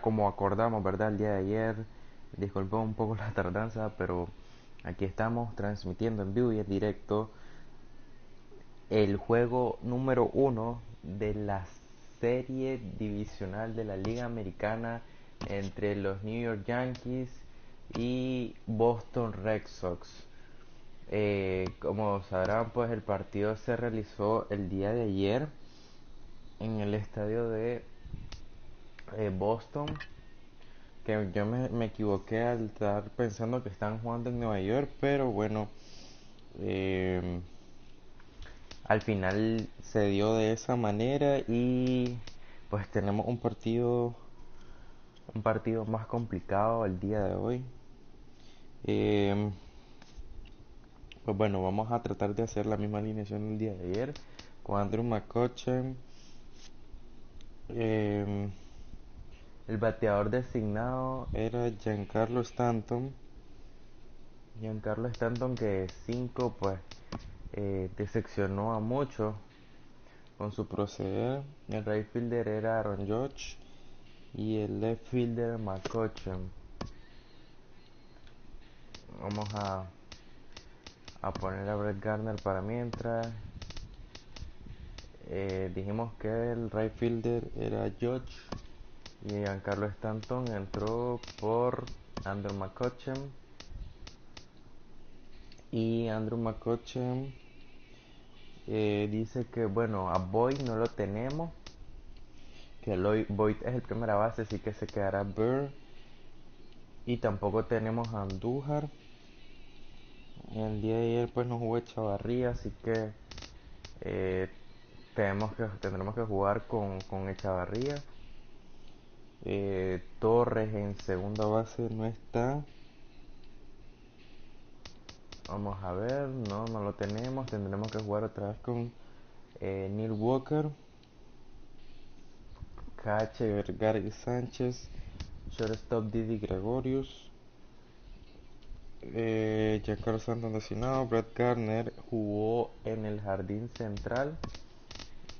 como acordamos, ¿verdad? El día de ayer, disculpa un poco la tardanza, pero aquí estamos transmitiendo en vivo y en directo el juego número 1 de la serie divisional de la Liga Americana entre los New York Yankees y Boston Red Sox. Como sabrán, pues el partido se realizó el día de ayer en el estadio de Boston, que yo me equivoqué al estar pensando que están jugando en Nueva York, pero bueno, eh, al final se dio de esa manera y pues tenemos un partido más complicado el día de hoy. Eh, pues bueno, vamos a tratar de hacer la misma alineación del día de ayer con Andrew McCutchen. Eh, el bateador designado era Giancarlo Stanton, que 5 pues decepcionó a muchos con su proceder. El right fielder era Aaron Judge y el left fielder McCutchen. Vamos a poner a Brett Gardner para mientras. Dijimos que el right fielder era Judge y Giancarlo Stanton entró por Andrew McCutchen. Y Andrew McCutchen dice que bueno, a Boyd no lo tenemos, que Boyd es el primera base, así que se quedará Burr. Y tampoco tenemos a Andújar. El día de ayer pues no jugó Echavarría, así que eh, tendremos que jugar con Echavarría. Torres en segunda base no está. Vamos a ver, no lo tenemos. Tendremos que jugar otra vez con Neil Walker, Cache, Vergara y Sánchez, shortstop Didi Gregorius, Giancarlo Stanton designado. Brett Gardner jugó en el jardín central,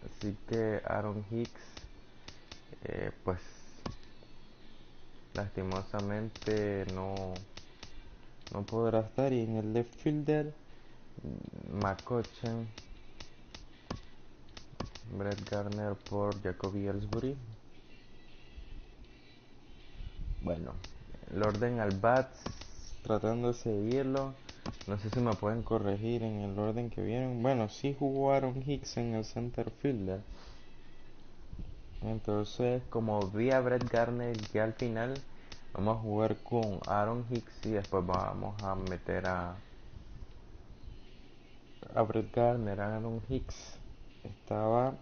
así que Aaron Hicks pues lastimosamente no podrá estar. Y en el left fielder, McCutchen, Brett Gardner por Jacoby Ellsbury. Bueno, el orden al bats, tratando de seguirlo. No sé si me pueden corregir en el orden que vieron. Bueno, sí jugó Aaron Hicks en el center fielder. Entonces, como vi a Brett Gardner ya al final, vamos a jugar con Aaron Hicks y después vamos a meter a Brett Gardner. Aaron Hicks estaba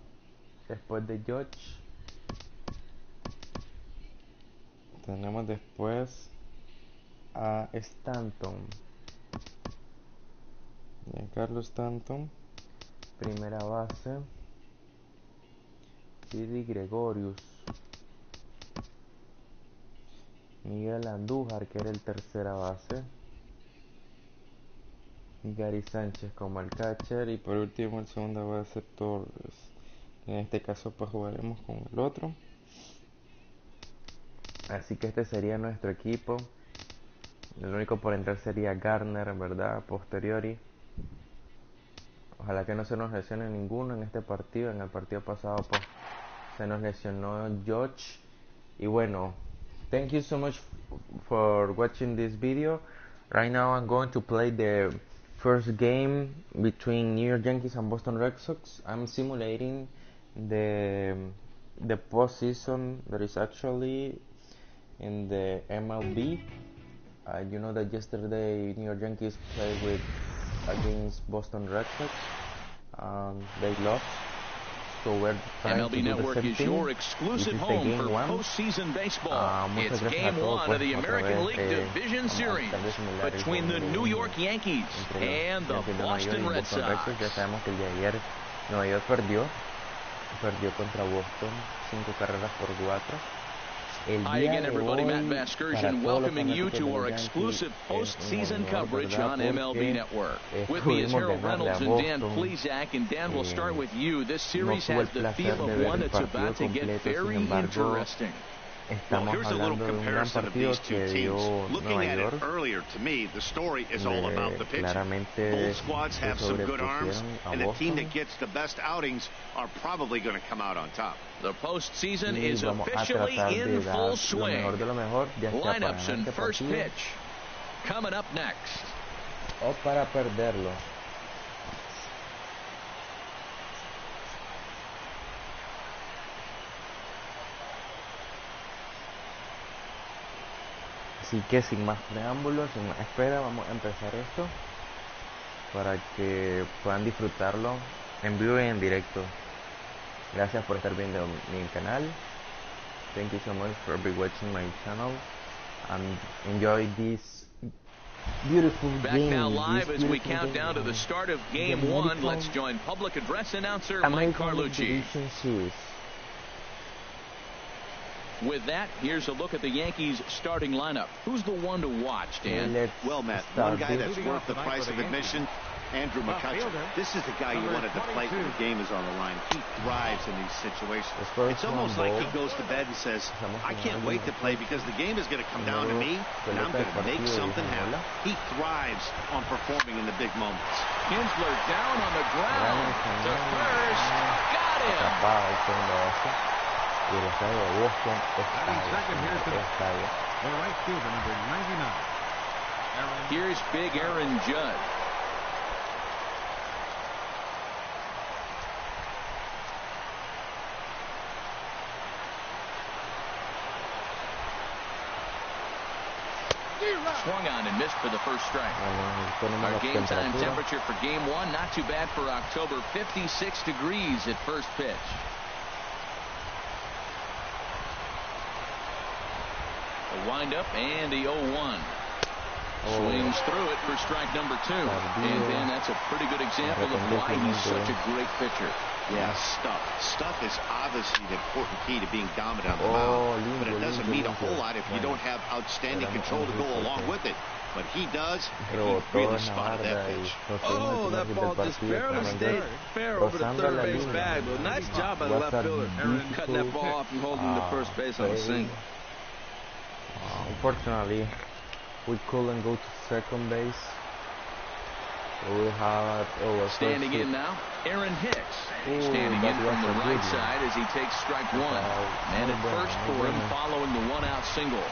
después de George. Tenemos después a Stanton, Giancarlo Stanton, primera base. Didi Gregorius, Miguel Andújar, que era el tercera base, Gary Sánchez como el catcher, y por último el segunda base Torres. En este caso pues jugaremos con el otro. Así que este sería nuestro equipo. El único por entrar sería Gardner, ¿verdad? Posteriori. Ojalá que no se nos lesione ninguno en este partido. En el partido pasado pues se nos lesionó George. Y bueno, thank you so much for watching this video. Right now I'm going to play the first game between New York Yankees and Boston Red Sox. I'm simulating the postseason that is actually in the MLB. You know that yesterday New York Yankees played against Boston Red Sox. They lost. So we're trying MLB to do Network the same is thing. your exclusive home for postseason baseball. It's game one of the American League Division Series between the New York Yankees and the Boston Red Sox. Ya sabemos que el día de ayer Nueva York perdió contra Boston 5-4. Hi again, everybody. Matt Vasgersian welcoming you to our exclusive postseason coverage on MLB Network. With me is Harold Reynolds and Dan Plesac. And Dan, we'll start with you. This series has the feel of one that's about to get very interesting. Estamos hablando de un gran partido que dio Nueva York. Claramente se sobrepusieron a Boston. Y vamos a tratar de dar lo mejor de lo mejor, ya sea para ganar este partido o para perderlo. Así que sin más preámbulos, sin más espera, vamos a empezar esto para que puedan disfrutarlo en vivo y en directo. Gracias por estar viendo mi canal. Thank you so much for watching my channel and enjoy this beautiful Back game. Now live as we count down to the start of Game 1. Let's join public address announcer Mike Carlucci. With that, here's a look at the Yankees starting lineup. Who's the one to watch, Dan? Well, Matt, one guy that's worth the price of admission, Andrew McCutcheon. This is the guy you wanted to play when the game is on the line. He thrives in these situations. It's almost like he goes to bed and says, I can't wait to play because the game is going to come down to me, and I'm going to make something happen. He thrives on performing in the big moments. Kinsler down on the ground to first. Got him. Y el estadio de Boston está the right fielder, number 99. Here's big Aaron Judge. Swung on and missed for the first strike. Our game time temperature for Game 1, not too bad for October, 56 degrees at first pitch. A wind-up and the 0-1. Swings through it for strike number 2. And then that's a pretty good example of why he's such a great pitcher. Yeah, Stuff is obviously the important key to being dominant on the mound. But it doesn't mean a whole lot if you don't have outstanding control to go along with it. But he does, and he really spotted that pitch. Oh, that ball just barely stayed fair over the third base bag. But nice job by the left fielder, cutting that ball off and holding the first base on a single. Unfortunately, we couldn't go to second base. We had standing in now, Aaron Hicks. Standing in from the right side as he takes strike 1. Man at first for him following the one-out single.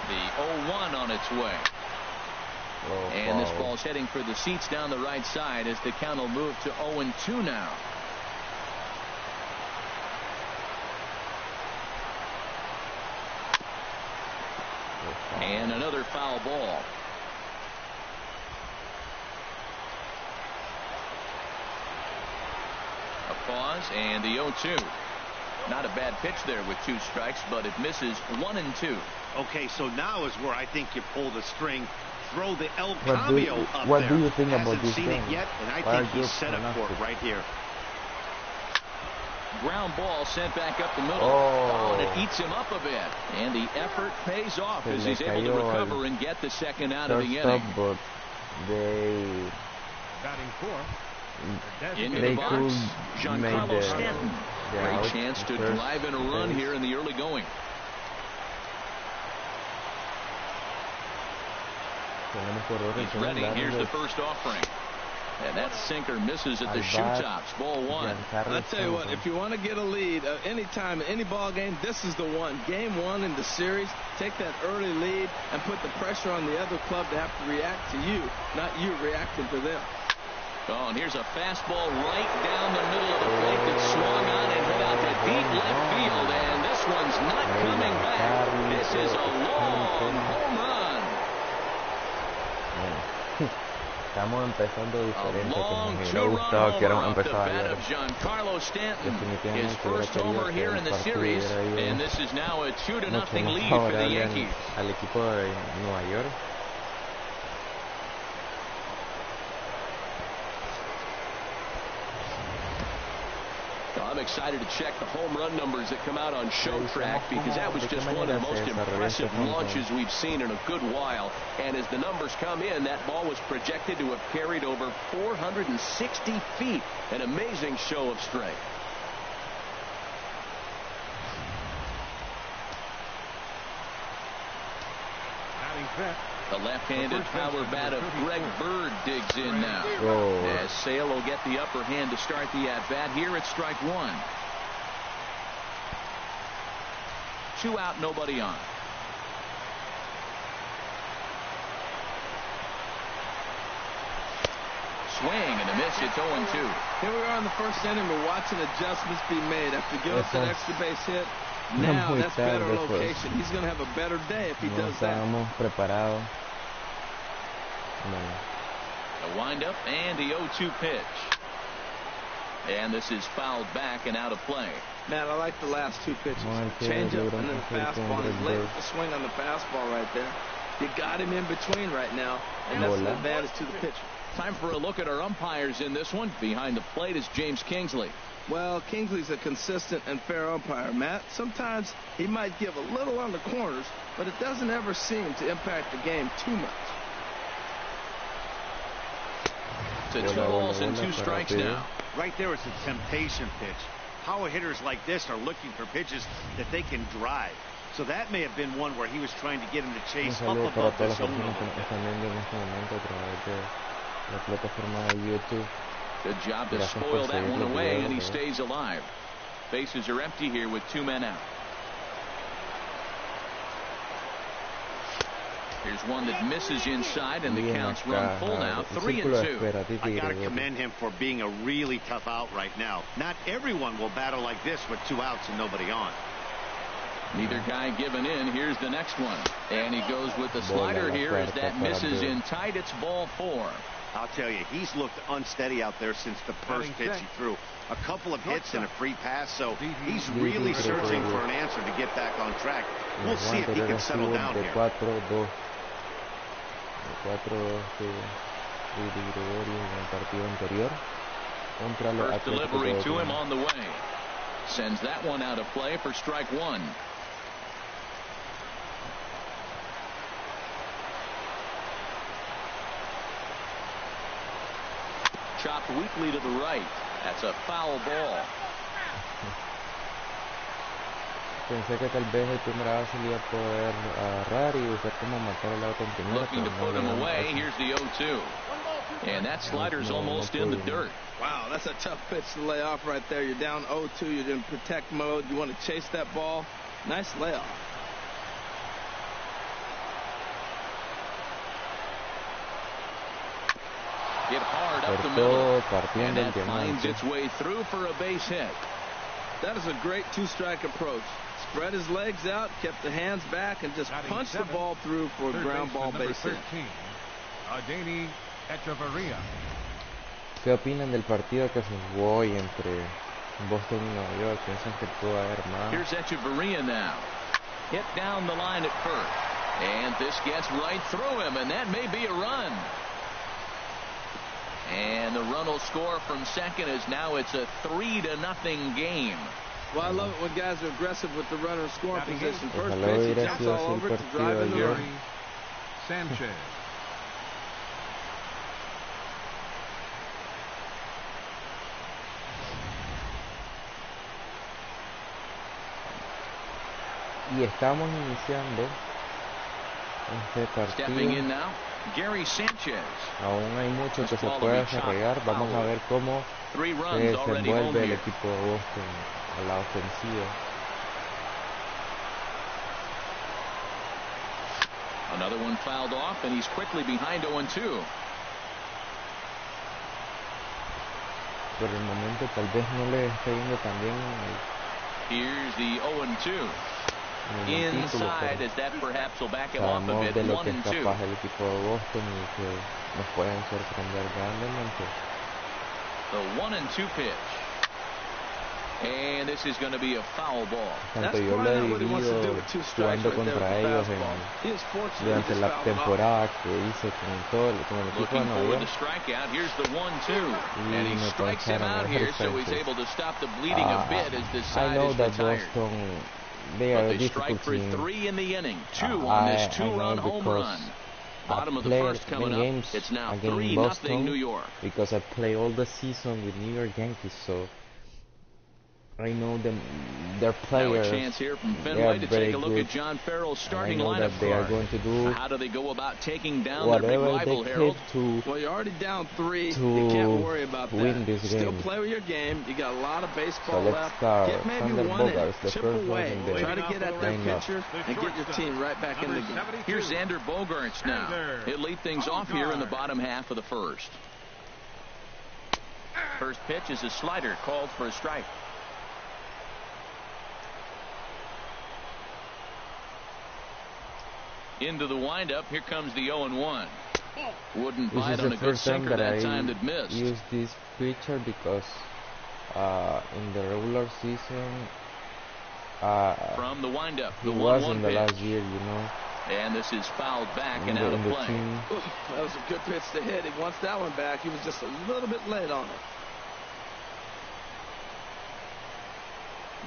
The 0-1 on its way. And this ball's heading for the seats down the right side as the count will move to 0-2 now. And another foul ball. A pause and the 0-2. Not a bad pitch there with 2 strikes, but it misses 1-2. Okay, so now is where I think you pull the string. Throw the El Cambio up there. What do you think about this thing? Hasn't seen it yet, and I think he's set up for it right here. Ground ball sent back up the middle. Oh, and it eats him up a bit. And the effort pays off as he's able to recover and get the second out of the inning. But they batting fourth. Into the box, Giancarlo Stanton. Great chance to drive in a run here in the early going. He's ready. Here's the first offering. And that sinker misses at the shoe tops. Ball 1. I tell you what, if you want to get a lead anytime, any ball game, this is the one. Game 1 in the series, take that early lead and put the pressure on the other club to have to react to you, not you reacting to them. Oh, and here's a fastball right down the middle of the plate that swung on and hit out to deep left field. And this one's not coming back. This is a long home run. Estamos empezando diferente, como me hubiera gustado que éramos empezado ayer. Definitivamente his first homer here in the series, and this is now a 2-0 lead for the Yankees. Al equipo de Nueva York. I'm excited to check the home run numbers that come out on Showtrack because that was just one of the most impressive launches we've seen in a good while. And as the numbers come in, that ball was projected to have carried over 460 feet. An amazing show of strength. The left-handed power bat of Greg Bird digs in now. As Sale will get the upper hand to start the at-bat here at strike one. 2 out, nobody on. Swing and a miss. It's 0-2. Here we are in the first inning. We're watching adjustments be made after giving up that extra base hit. Now that's better location. He's going to have a better day if he does that. Preparados. A windup and the 0-2 pitch. And this is fouled back and out of play. Matt, I like the last 2 pitches. Change-up and then the fastball. He's late with the swing on the fastball right there. You got him in between right now, and that's an advantage to the pitcher. Time for a look at our umpires in this one. Behind the plate is James Kingsley. Well, Kingsley's a consistent and fair umpire, Matt. Sometimes he might give a little on the corners, but it doesn't ever seem to impact the game too much. To 2 balls and 2 strikes now. Right there is a temptation pitch. Power hitters like this are looking for pitches that they can drive. So that may have been one where he was trying to get him to chase up above the zone a little bit. Good job to spoil that one away, and he stays alive. Bases are empty here with 2 men out. Here's one that misses inside, and the count's run full now, 3-2. I got to commend him for being a really tough out right now. Not everyone will battle like this with 2 outs and nobody on. Neither guy giving in. Here's the next one. And he goes with the slider here as that misses in tight. It's ball 4. I'll tell you, he's looked unsteady out there since the first pitch he threw. A couple of hits and a free pass, so he's really searching for an answer to get back on track. We'll see if he can settle down here. First delivery to him on the way. Sends that one out of play for strike 1. Chopped weakly to the right. That's a foul ball. Pensé que tal vez el primer base le iba a poder agarrar y buscar cómo matar el auto en primera. Looking to put him away. Here's the 0-2. And that slider's almost in the dirt. Wow, that's a tough pitch to lay off right there. You're down 0-2. You're in protect mode. You want to chase that ball. Nice layoff. Hit hard up the middle. And that finds its way through for a base hit. That is a great 2-strike approach. Spread his legs out, kept the hands back, and just punched the ball through for a ground ball base hit. ¿Qué opinan del partido que se jugó hoy entre Boston y Nueva York? ¿Piensan que pudo haber más? Here's Echeverria now. Hit down the line at first. And this gets right through him, and that may be a run. And the run will score from second as now it's a 3-0 game. Well, I love it when guys are aggressive with the runner in scoring position. First pitch, he jumps all over to drive in the run. Sanchez. Y estamos iniciando este partido. Stepping in now, Gary Sanchez. Aún hay mucho que se puede desarrollar. Vamos a ver cómo se desenvuelve el equipo de Boston a la ofensiva. Another one fouled off, and he's quickly behind 0-2. Por el momento tal vez no le esté yendo tan bien. Here's the 0-2. Inside, as that perhaps will back him off a bit. De lo que es capaz el equipo de Boston y que nos pueden sorprender grandemente. The 1-2 pitch. And this is going to be a foul ball. Tanto yo lo he vivido jugando contra ellos durante la temporada que hice con el equipo de Nueva York. Here's the 1-2. And he strikes him out here, so he's able to stop the bleeding a bit as this side is retired. But they strike for 3 in the inning. 2 on this 2-run home run. Bottom of the first coming up. It's now 3-0 New York. Because I play all the season with New York Yankees, so I know their players. Now a chance here from Fenway to take a look at John Farrell's starting lineup. They are going to do. How do they go about taking down their big rival, Harold? Well, you're already down 3. You can't worry about that. This Still game. play with your game. You got a lot of baseball So left. Get maybe Sander one Bogarts, and chip away. Try to get at their pitcher and get your team right back in the game. Here's Xander Bogarts now. He'll lead things off here in the bottom half of the first. First pitch is a slider called for a strike. Into the windup. Here comes the 0-1. Wouldn't bite on a good sinker that time that missed. Use this pitcher because in the regular season from the windup, he was in the last year, you know. And this is fouled back and out of play. That was a good pitch to hit. He wants that one back. He was just a little bit late on it.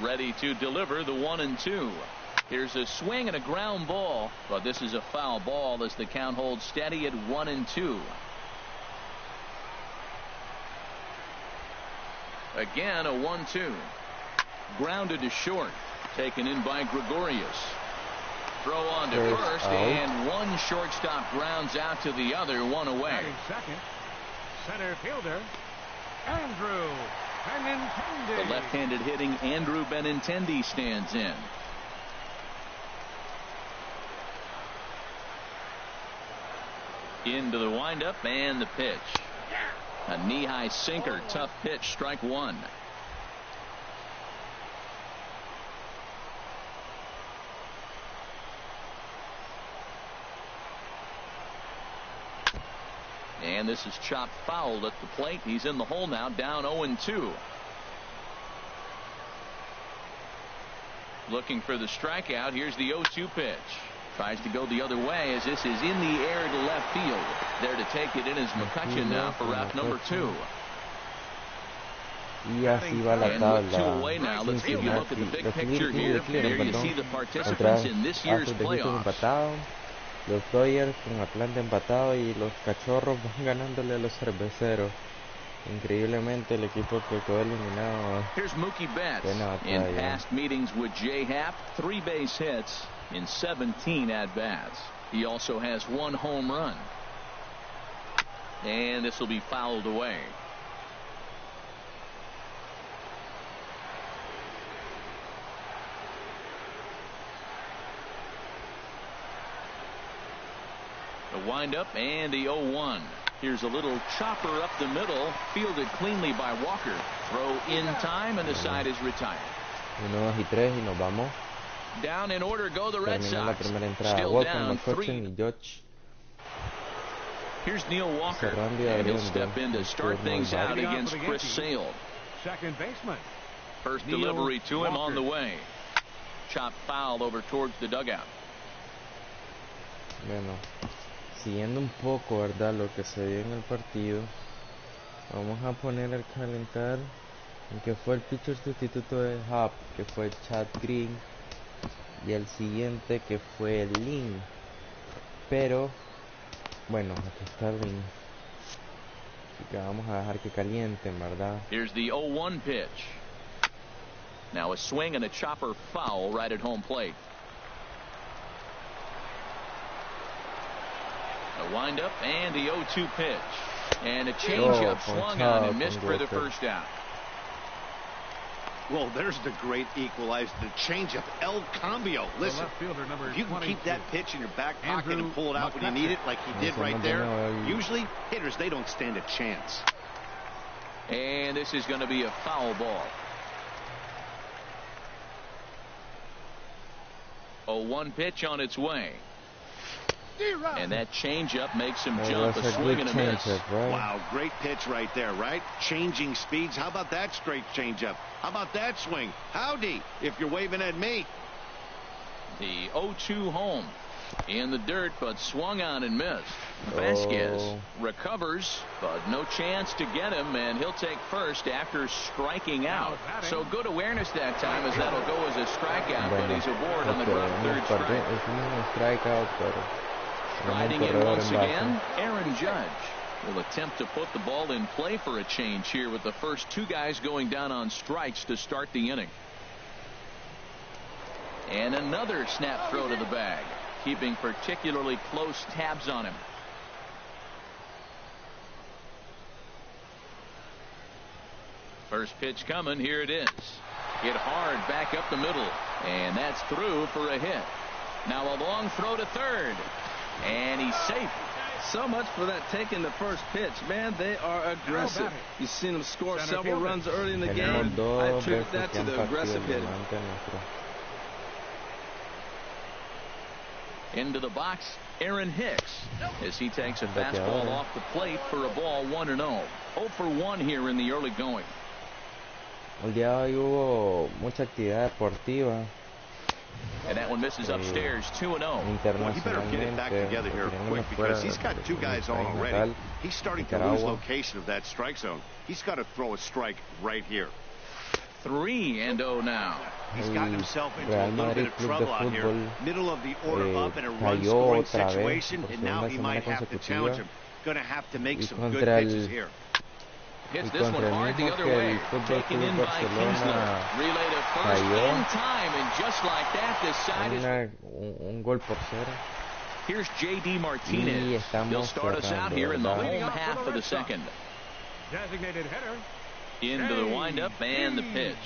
Ready to deliver the 1-2. Here's a swing and a ground ball, but this is a foul ball as the count holds steady at 1-2. Again, a 1-2. Grounded to short. Taken in by Gregorius. Throw on to first, and one shortstop grounds out to the other, one away. Second, center fielder, Andrew Benintendi. The left-handed hitting Andrew Benintendi stands in. Into the windup and the pitch. A knee-high sinker, tough pitch, strike one. And this is chopped foul at the plate. He's in the hole now, down 0-2. Looking for the strikeout. Here's the 0-2 pitch. Tries to go the other way as this is in the air to left field. There to take it in is McCutcheon now for route number 2. And with 2 away now, let's give you a look at the big picture here. There you see the participants in this year's playoffs. Los Dodgers con Atlanta empatado y los Cachorros van ganándole a los Cerveceros. Increíblemente el equipo que quedó eliminado. Here's Mookie Betts. In past meetings with Jay Happ, 3 base hits in 17 at-bats. He also has 1 home run. And this will be fouled away. The windup and the 0-1. Here's a little chopper up the middle, fielded cleanly by Walker. Throw in time, and the side is retired. 1-3 y nos vamos. Down in order go the Red Sox. Still down 3. Here's Neil Walker, and he'll step in to start things out against Chris Sale. Second baseman. First delivery to him on the way. Chopped foul over towards the dugout. Bueno, siguiendo un poco, ¿verdad?, lo que se dio en el partido, vamos a poner al calentar el que fue el pitcher sustituto de Happ, que fue Chad Green, y el siguiente que fue Lynn. Pero bueno, aquí está Lynn, así que vamos a dejar que calienten, ¿verdad? Here's the 0-1 pitch. Now a swing and a chopper foul right at home plate. A windup and the 0-2 pitch. And a changeup swung on and missed for the first out. Well, there's the great equalizer, the changeup, El Cambio. Listen, if you can keep that pitch in your back pocket and pull it out when you need it, like he did right there, usually hitters, they don't stand a chance. And this is going to be a foul ball. 0-1 pitch on its way. And that changeup makes him jump, a swing and a miss. Right? Wow, great pitch right there, right? Changing speeds. How about that straight changeup? How about that swing? Howdy, if you're waving at me. The 0-2 home in the dirt, but swung on and missed. Vasquez recovers, but no chance to get him, and he'll take first after striking out. So good awareness that time, as that'll go as a strikeout, but he's aboard on the third strike. Riding in once again, Aaron Judge. will attempt to put the ball in play for a change here with the first two guys going down on strikes to start the inning. And another snap throw to the bag, keeping particularly close tabs on him. First pitch coming. Here it is. Hit hard back up the middle, and that's through for a hit. Now a long throw to third, and he's safe. So much for that taking the first pitch. Man, they are aggressive. You've seen them score several runs early in the game. I attribute that to the aggressive hitting. Into the box, Aaron Hicks, as he takes a fastball off the plate for a ball 1-0. 0 for 1 here in the early going. El día de hoy hubo mucha actividad deportiva. And that one misses upstairs, 2-0. Well, he better get it back together here quick, because he's got two guys on already. He's starting to lose location of that strike zone. He's got to throw a strike right here. 3-0 now. He's gotten himself into a little bit of trouble out here. Middle of the order up in a run-scoring situation, and now he might have to challenge him. Going to have to make some good pitches here. Hits this one hard the other way. Taken in by Kinsler. Relay to first in time, and just like that, decided. Un gol por cero. Here's J.D. Martinez. He'll start us out here in the home half of the second. Designated hitter. Into the windup and the pitch.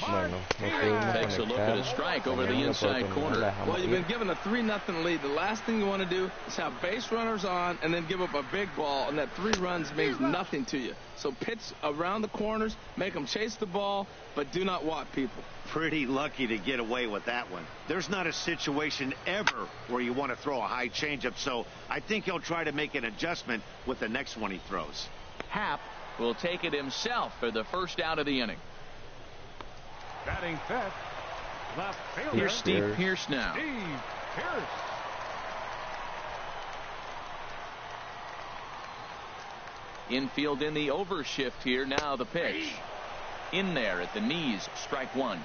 Takes a look at a strike over the inside corner. Well, you've been given a 3-0 lead. The last thing you want to do is have base runners on and then give up a big ball, and that 3 runs means nothing to you. So pitch around the corners, make them chase the ball, but do not walk people. Pretty lucky to get away with that one. There's not a situation ever where you want to throw a high changeup, so I think he'll try to make an adjustment with the next one he throws. Happ will take it himself for the first out of the inning. Batting fifth, left fielder. Here's Steve Pearce now. Steve Pearce. Infield in the overshift here. Now the pitch. In there at the knees, strike one.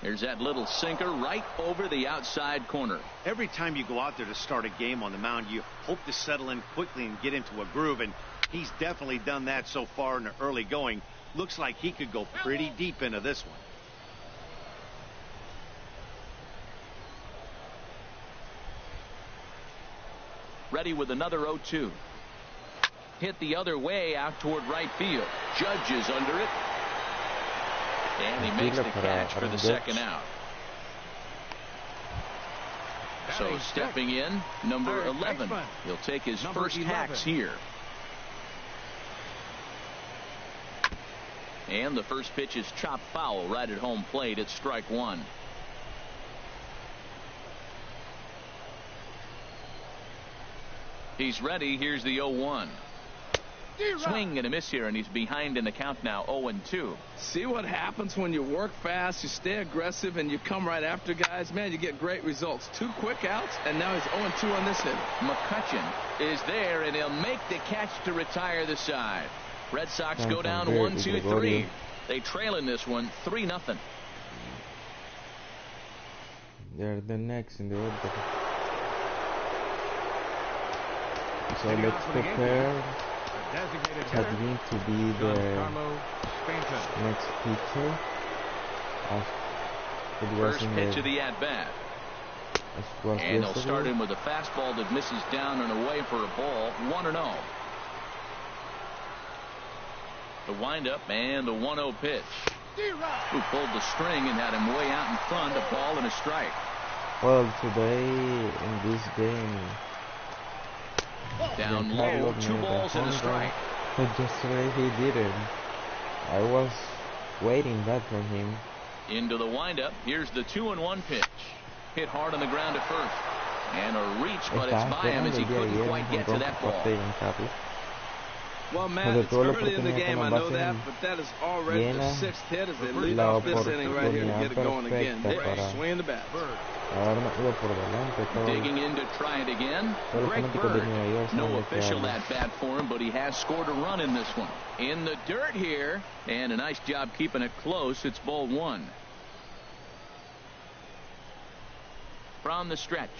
There's that little sinker right over the outside corner. Every time you go out there to start a game on the mound, you hope to settle in quickly and get into a groove, and he's definitely done that so far in the early going. Looks like he could go pretty deep into this one. Ready with another 0-2. Hit the other way out toward right field. Judge is under it. And he makes the catch for the second out. So stepping in, number 11. He'll take his first hacks here. And the first pitch is chopped foul right at home plate at strike one. He's ready. Here's the 0-1. Swing and a miss here, and he's behind in the count now, 0-2. See what happens when you work fast, you stay aggressive, and you come right after guys? Man, you get great results. 2 quick outs, and now he's 0-2 on this hit. McCutchen is there, and he'll make the catch to retire the side. Red Sox go down 1-2-3. They trail in this one 3-0. They're the next in the order. So let's prepare Chadwick to be the next pitcher. First pitch of the at-bat. And they'll start him with a fastball that misses down and away for a ball. 1-0. The windup and the 1-0 pitch. Who pulled the string and had him way out in front. A ball and a strike. Well, today in this game, down low, 2 balls and a strike. But yesterday he didn't. I was waiting that from him. Into the windup. Here's the 2-1 pitch. Hit hard on the ground at first. And a reach, but it's by him as he couldn't quite get to that ball. Well, Matt, it's early in the game, I know that, but that is already the 6th hit as they lead off this inning right here to get it going again. They're swinging the bat. Digging in to try it again. Greg Bird. No official at bat for him, but he has scored a run in this one. In the dirt here, and a nice job keeping it close. It's ball 1. from the stretch.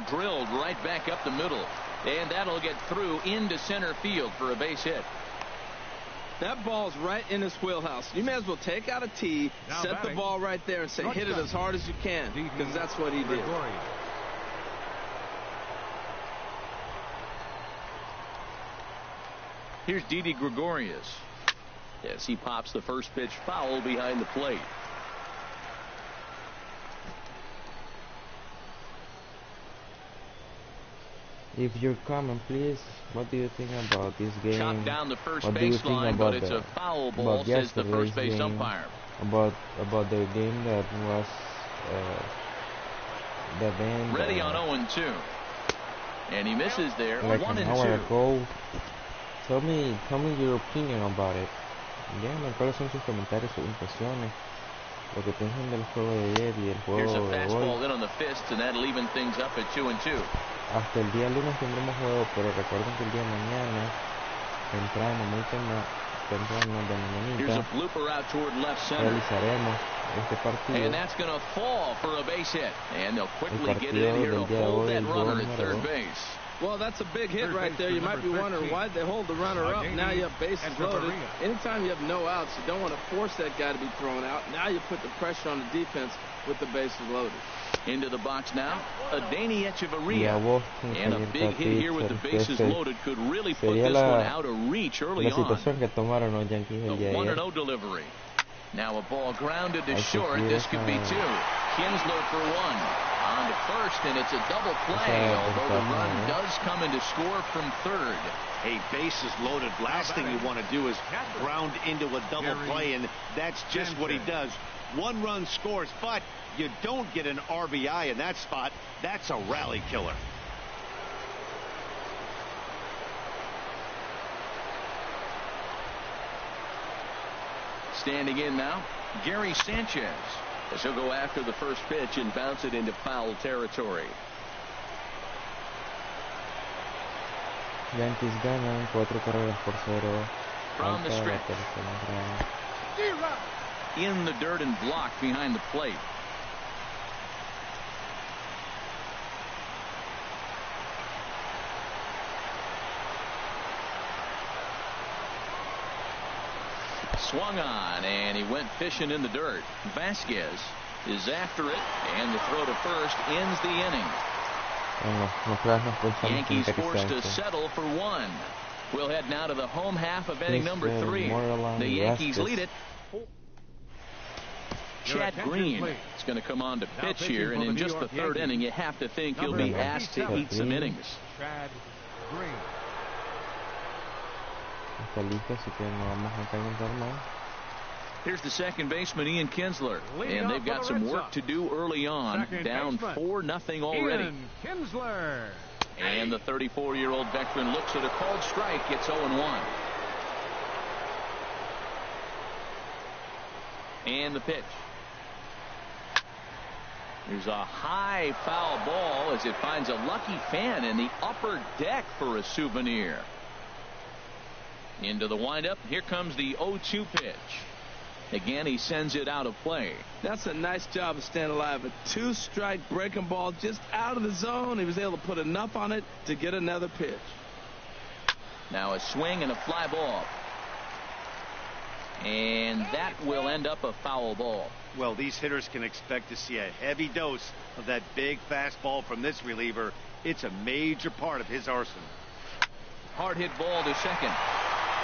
Drilled right back up the middle. And that'll get through into center field for a base hit. That ball's right in his wheelhouse. You may as well take out a tee, set the ball right there, and say, hit it as hard as you can, because that's what he did. Here's Didi Gregorius. Yes, he pops the first pitch foul behind the plate. If you're coming, please, what do you think about this game? Chopped down the first baseline, but it's a foul ball, says the first base umpire. About the game that was the game. Ready on 0-2. And he misses there, like 1-2. An hour ago. Tell me your opinion about it. Díganme cuáles son sus comentarios, sus impresiones, lo que piensan del juego de ayer y el Here's a juego de fastball hoy. in on the fist, and that'll even things up at 2-2. Hasta el día lunes tendremos juego, pero recuerden que el día de mañana, temprano, muy temprano de Here's mañanita, a blooper out toward left center. realizaremos este partido. And that's going to fall for a base hit. And they'll quickly get in here to hold that runner at third base. Well, that's a big hit right there. You might be wondering why they hold the runner up. Now you have bases loaded. Anytime you have no outs, you don't want to force that guy to be thrown out. Now you put the pressure on the defense with the bases loaded. Into the box now, Adeiny Echeverria. And a big hit here with the bases loaded could really put this one out of reach early on. Que tomaron los Yankees el día The 1-0 delivery. Now a ball grounded to short. This could be two. Kinsler for one. On to first, and it's a double play, although the run does come in to score from third. Hey, bases loaded. Last thing you want to do is ground into a double play, and that's just what he does. One run scores, but you don't get an RBI in that spot. That's a rally killer. Standing in now, Gary Sanchez, as he'll go after the first pitch and bounce it into foul territory. Yankees ganan 4 carreras por 0. From the stretch. In the dirt and blocked behind the plate. Swung on, and he went fishing in the dirt. Vasquez is after it, and the throw to first ends the inning. Yankees forced to settle for one. We'll head now to the home half of inning number 3. The Yankees lead it. Chad Green is going to come on to pitch here, and in just the third inning, you have to think he'll be asked to eat some innings. Chad Green. Está listo, así que no vamos a calentar más. Here's the second baseman, Ian Kinsler, and they've got some work to do early on, down 4-0 already. Ian Kinsler. And the 34-year-old veteran looks at a called strike. It's 0-1. And the pitch. There's a high foul ball as it finds a lucky fan in the upper deck for a souvenir. Into the windup. Here comes the 0-2 pitch. Again, he sends it out of play. That's a nice job of staying alive. A 2-strike breaking ball just out of the zone. He was able to put enough on it to get another pitch. Now a swing and a fly ball. And that will end up a foul ball. Well, these hitters can expect to see a heavy dose of that big fastball from this reliever. It's a major part of his arsenal. Hard hit ball to second.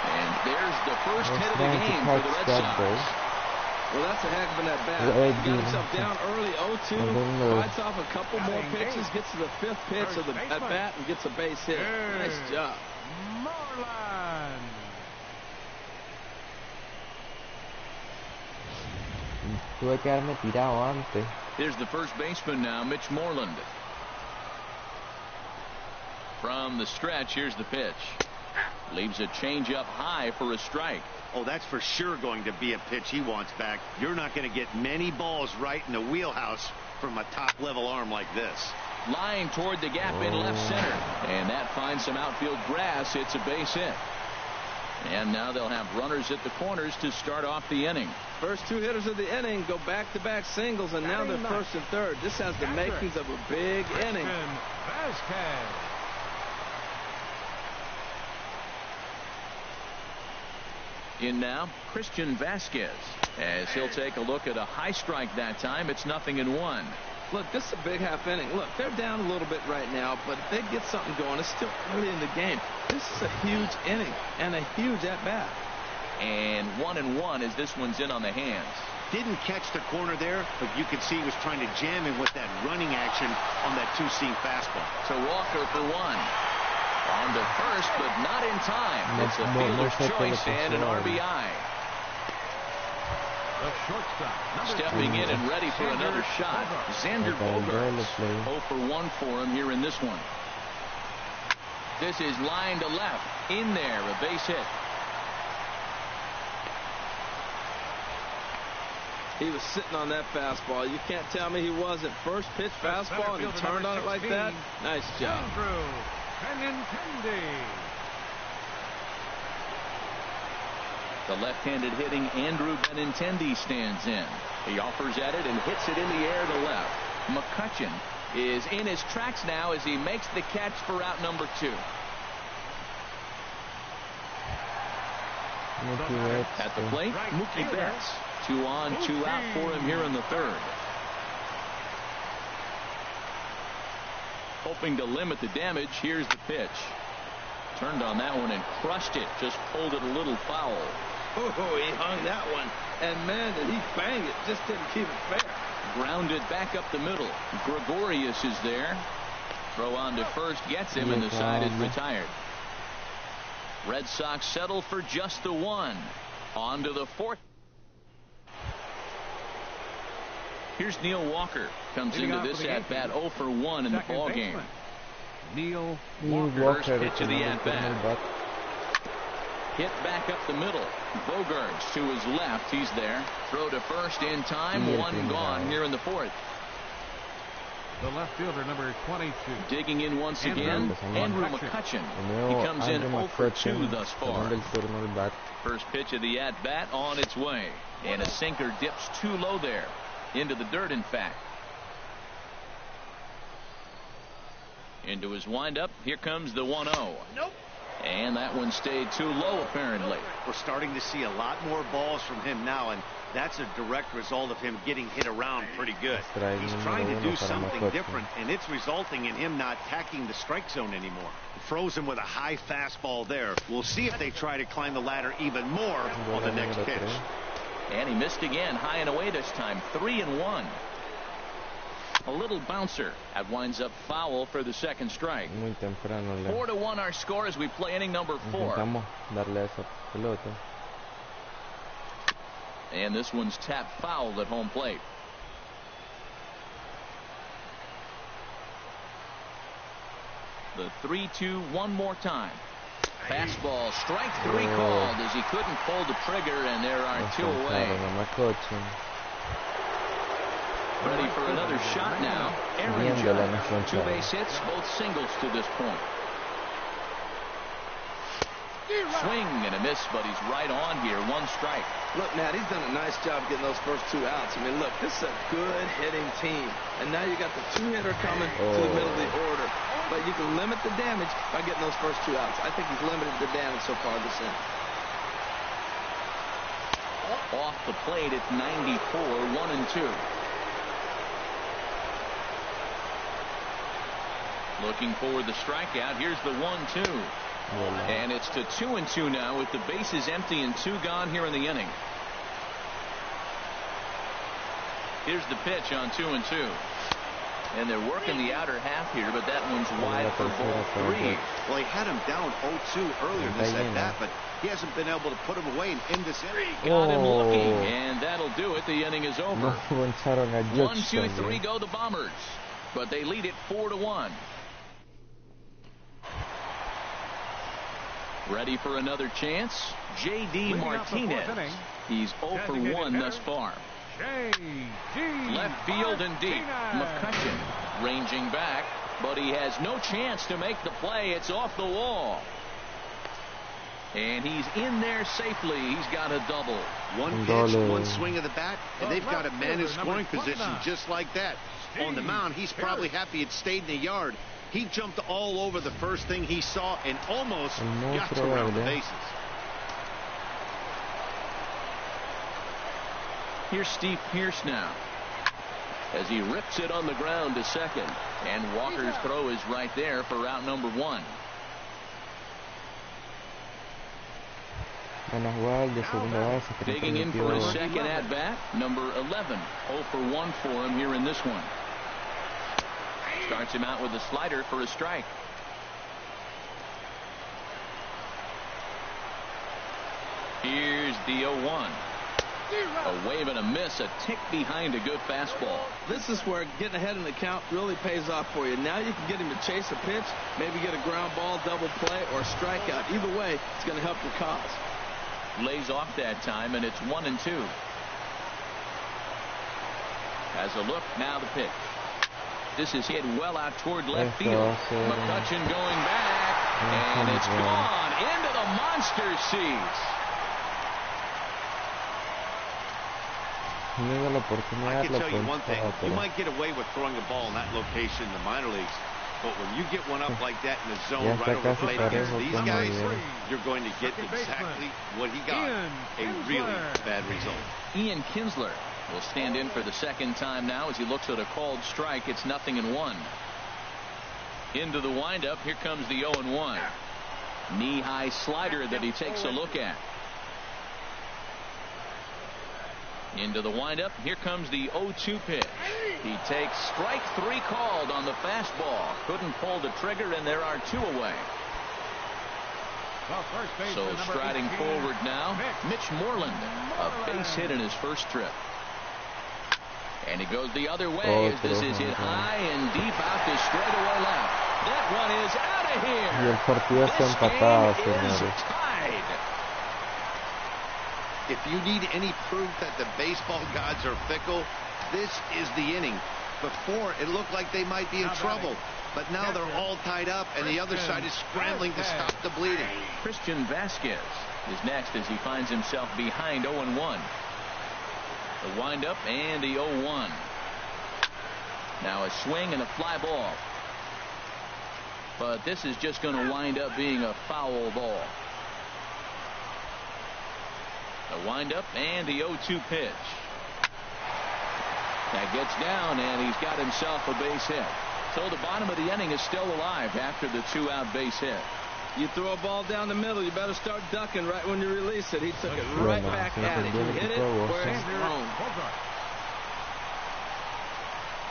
And there's the first hit of the game for the Red Sox. Well, that's a heck of an at-bat. He got himself down early, 0-2, fights off a couple more pitches, gets to the 5th pitch of the at-bat, and gets a base hit. Nice job. Moreland. Tuve que haberme tirado antes. Here's the first baseman now, Mitch Moreland. From the stretch, here's the pitch. Leaves a changeup high for a strike. Oh, that's for sure going to be a pitch he wants back. You're not going to get many balls right in the wheelhouse from a top-level arm like this. Lying toward the gap in left center. And that finds some outfield grass. It's a base hit. And now they'll have runners at the corners to start off the inning. First two hitters of the inning go back-to-back singles, and now they're first and third. This has the makings of a big inning. In now, Christian Vasquez, as he'll take a look at a high strike that time. It's 0-1. Look, this is a big half inning. Look, they're down a little bit right now, but if they get something going, it's still early in the game. This is a huge inning and a huge at-bat. And 1-1 as this one's in on the hands. Didn't catch the corner there, but you can see he was trying to jam him with that running action on that two-seam fastball. To Walker for one. On to first, but not in time. It's a fielder's choice and an RBI. The shortstop, stepping in and ready for another shot. Xander Bogaerts. 0 for 1 for him here in this one. This is line to left. In there, a base hit. He was sitting on that fastball. You can't tell me he wasn't. First pitch fastball and he turned on it like that. Nice job. The left-handed hitting Andrew Benintendi stands in. He offers at it and hits it in the air to left. McCutchen is in his tracks now as he makes the catch for out number 2. At the plate, Mookie Betts. 2 on, 2 out for him here in the third. Hoping to limit the damage, here's the pitch. Turned on that one and crushed it. Just pulled it a little foul. Oh, he hung that one. And, man, did he bang it. Just didn't keep it fair. Grounded back up the middle. Gregorius is there. Throw on to first gets him, and the side is retired. Red Sox settle for just the one. On to the fourth. Here's Neil Walker. Comes into this at-bat 0 for 1 in the ball game. Neil Walker. First pitch of the at-bat. Hit back up the middle. Bogaerts to his left. He's there. Throw to first in time. One gone here in the fourth. The left fielder, number 22. Digging in once again, Andrew McCutchen. He comes in 0 for 2 thus far. First pitch of the at-bat on its way. And a sinker dips too low there. Into the dirt, in fact. Into his windup. Here comes the 1-0. Nope. And that one stayed too low, apparently. We're starting to see a lot more balls from him now, and that's a direct result of him getting hit around pretty good. He's trying to do something different, and it's resulting in him not attacking the strike zone anymore. Froze him with a high fastball there. We'll see if they try to climb the ladder even more on the next pitch. And he missed again, high and away this time. 3-1. A little bouncer. That winds up foul for the second strike. 4-1 our score as we play inning number 4. And this one's tapped foul at home plate. The 3-2 one more time. Fastball, strike 3 called as he couldn't pull the trigger, and there are 2 away. Ready for another shot now. Aaron Judge. 2 base hits, both singles to this point. Swing and a miss, but he's right on here. 1 strike. Look, Matt, he's done a nice job getting those first 2 outs. I mean, look, this is a good hitting team. And now you got the 2-hitter coming to the middle of the order. But you can limit the damage by getting those first 2 outs. I think he's limited the damage so far this inning. Off the plate, it's 94, 1-2. Looking for the strikeout. Here's the 1-2. And it's to 2-2 now with the bases empty and 2 gone here in the inning. Here's the pitch on 2-2. And they're working the outer half here, but that one's wide for ball 3. Well, he had him down 0-2 earlier this at bat, but he hasn't been able to put him away and end this inning. Got him looking, and that'll do it. The inning is over. 1-2-3 go the Bombers, but they lead it 4-1. Ready for another chance? J.D. Martinez. He's 0 for 1 thus far. Left field and deep. McCutchen ranging back, but he has no chance to make the play. It's off the wall. And he's in there safely. He's got a double. One pitch, one swing of the bat, and they've got a man in scoring position just like that. On the mound, he's probably happy it stayed in the yard. He jumped all over the first thing he saw and almost got around the bases. Here's Steve Pearce now as he rips it on the ground to second. And Walker's throw is right there for route number 1. Digging in for his second at bat, number 11. 0 for 1 for him here in this one. Starts him out with a slider for a strike. Here's the 0-1. A wave and a miss, a tick behind a good fastball. This is where getting ahead in the count really pays off for you. Now you can get him to chase a pitch, maybe get a ground ball, double play, or strikeout. Either way, it's going to help your cause. Lays off that time, and it's 1-2. Has a look, now the pitch. This is hit well out toward left field. McCutchen going back, and it's gone into the monster seats. I can tell you one thing. You might get away with throwing a ball in that location in the minor leagues. But when you get one up like that in the zone right over the plate against these guys, you're going to get exactly what he got. A really bad result. Ian Kinsler will stand in for the second time now as he looks at a called strike. It's 0-1. Into the windup. Here comes the 0-1. Knee-high slider that he takes a look at. Into the windup. Here comes the 0-2 pitch. He takes strike 3 called on the fastball. Couldn't pull the trigger, and there are 2 away. So striding forward now, Mitch Moreland. A base hit in his first trip. And he goes the other way as this is hit high and deep out to straightaway left. That one is out of here. This game is tied. If you need any proof that the baseball gods are fickle, this is the inning. Before, it looked like they might be in trouble, but now they're all tied up, and the other side is scrambling to stop the bleeding. Christian Vasquez is next as he finds himself behind 0-1. The windup and the 0-1. Now a swing and a fly ball. But this is just going to wind up being a foul ball. The windup and the 0-2 pitch. That gets down, and he's got himself a base hit. So the bottom of the inning is still alive after the 2-out base hit. You throw a ball down the middle, you better start ducking right when you release it. He took it right back at it. He hit it where it's thrown.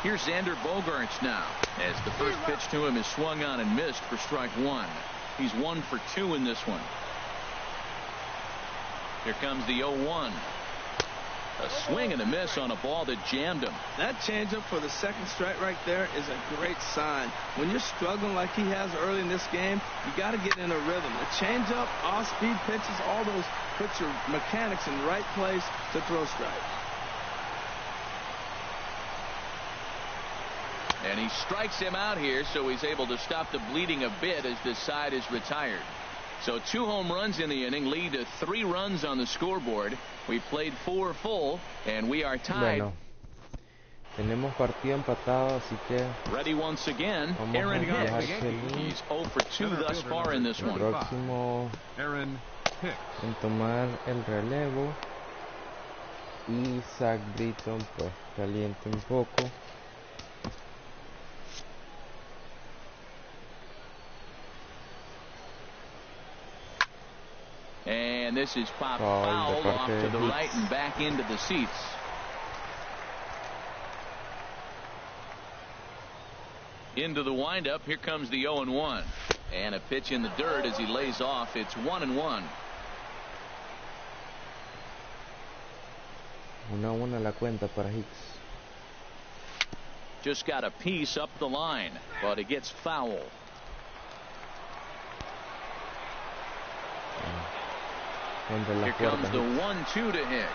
Here's Xander Bogaerts now, as the first pitch to him is swung on and missed for strike 1. He's 1 for 2 in this one. Here comes the 0-1. A swing and a miss on a ball that jammed him. That changeup for the second strike right there is a great sign. When you're struggling like he has early in this game, you got to get in a rhythm. The changeup, off-speed pitches, all those put your mechanics in the right place to throw strikes. And he strikes him out here, so he's able to stop the bleeding a bit as this side is retired. So 2 home runs in the inning lead to 3 runs on the scoreboard. We played 4 full, and we are tied. Bueno, tenemos partido empatado, así que ready once again, Aaron Hicks. He's 0 for 2 thus far in this one. Próximo Aaron Hicks en tomar el relevo, y Zach Britton pues caliente un poco. And this is popped foul off to the right and back into the seats. Into the windup. Here comes the 0-1. And a pitch in the dirt as he lays off. It's 1-1. 1-1 la cuenta para Hicks. Just got a piece up the line, but it gets foul. Here comes the 1-2 to Hicks.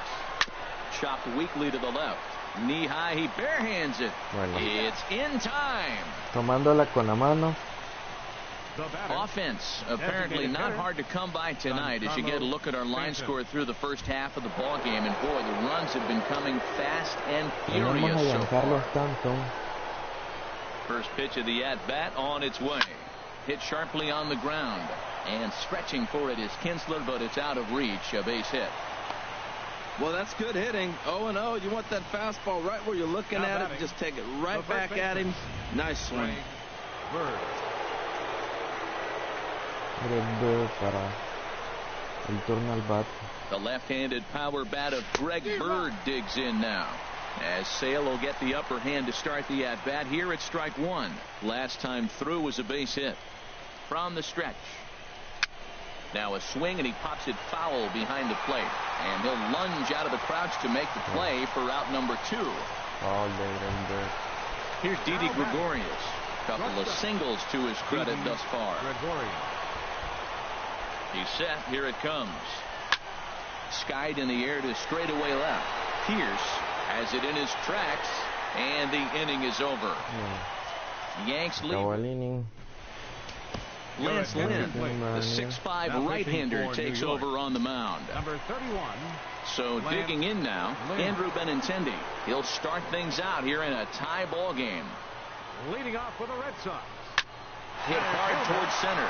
Chopped weakly to the left. Knee high, he barehands it. Bueno. It's in time. Tomándola con la mano. Offense apparently not hard to come by tonight as you get a look at our line score through the first half of the ball game, and boy, the runs have been coming fast and furious so far. First pitch of the at-bat on its way. Hit sharply on the ground, and stretching for it is Kinsler, but it's out of reach. A base hit. Well, that's good hitting. 0-0. You want that fastball right where you're looking at it. Just take it right back at him. Nice swing. The left-handed power bat of Greg Bird digs in now, as Sale will get the upper hand to start the at-bat. Here it's strike one. Last time through was a base hit. From the stretch. Now a swing, and he pops it foul behind the plate. And he'll lunge out of the crouch to make the play for out number 2. Here's Didi Gregorius. Couple of singles to his credit thus far. He's set. Here it comes. Skied in the air to straightaway left. Pierce has it in his tracks, and the inning is over. Yanks lead. Lance Lynn, the 6'5" right-hander, takes over on the mound. Number 31. So digging in now, Andrew Benintendi. He'll start things out here in a tie ball game. Leading off for the Red Sox. Hit hard towards center.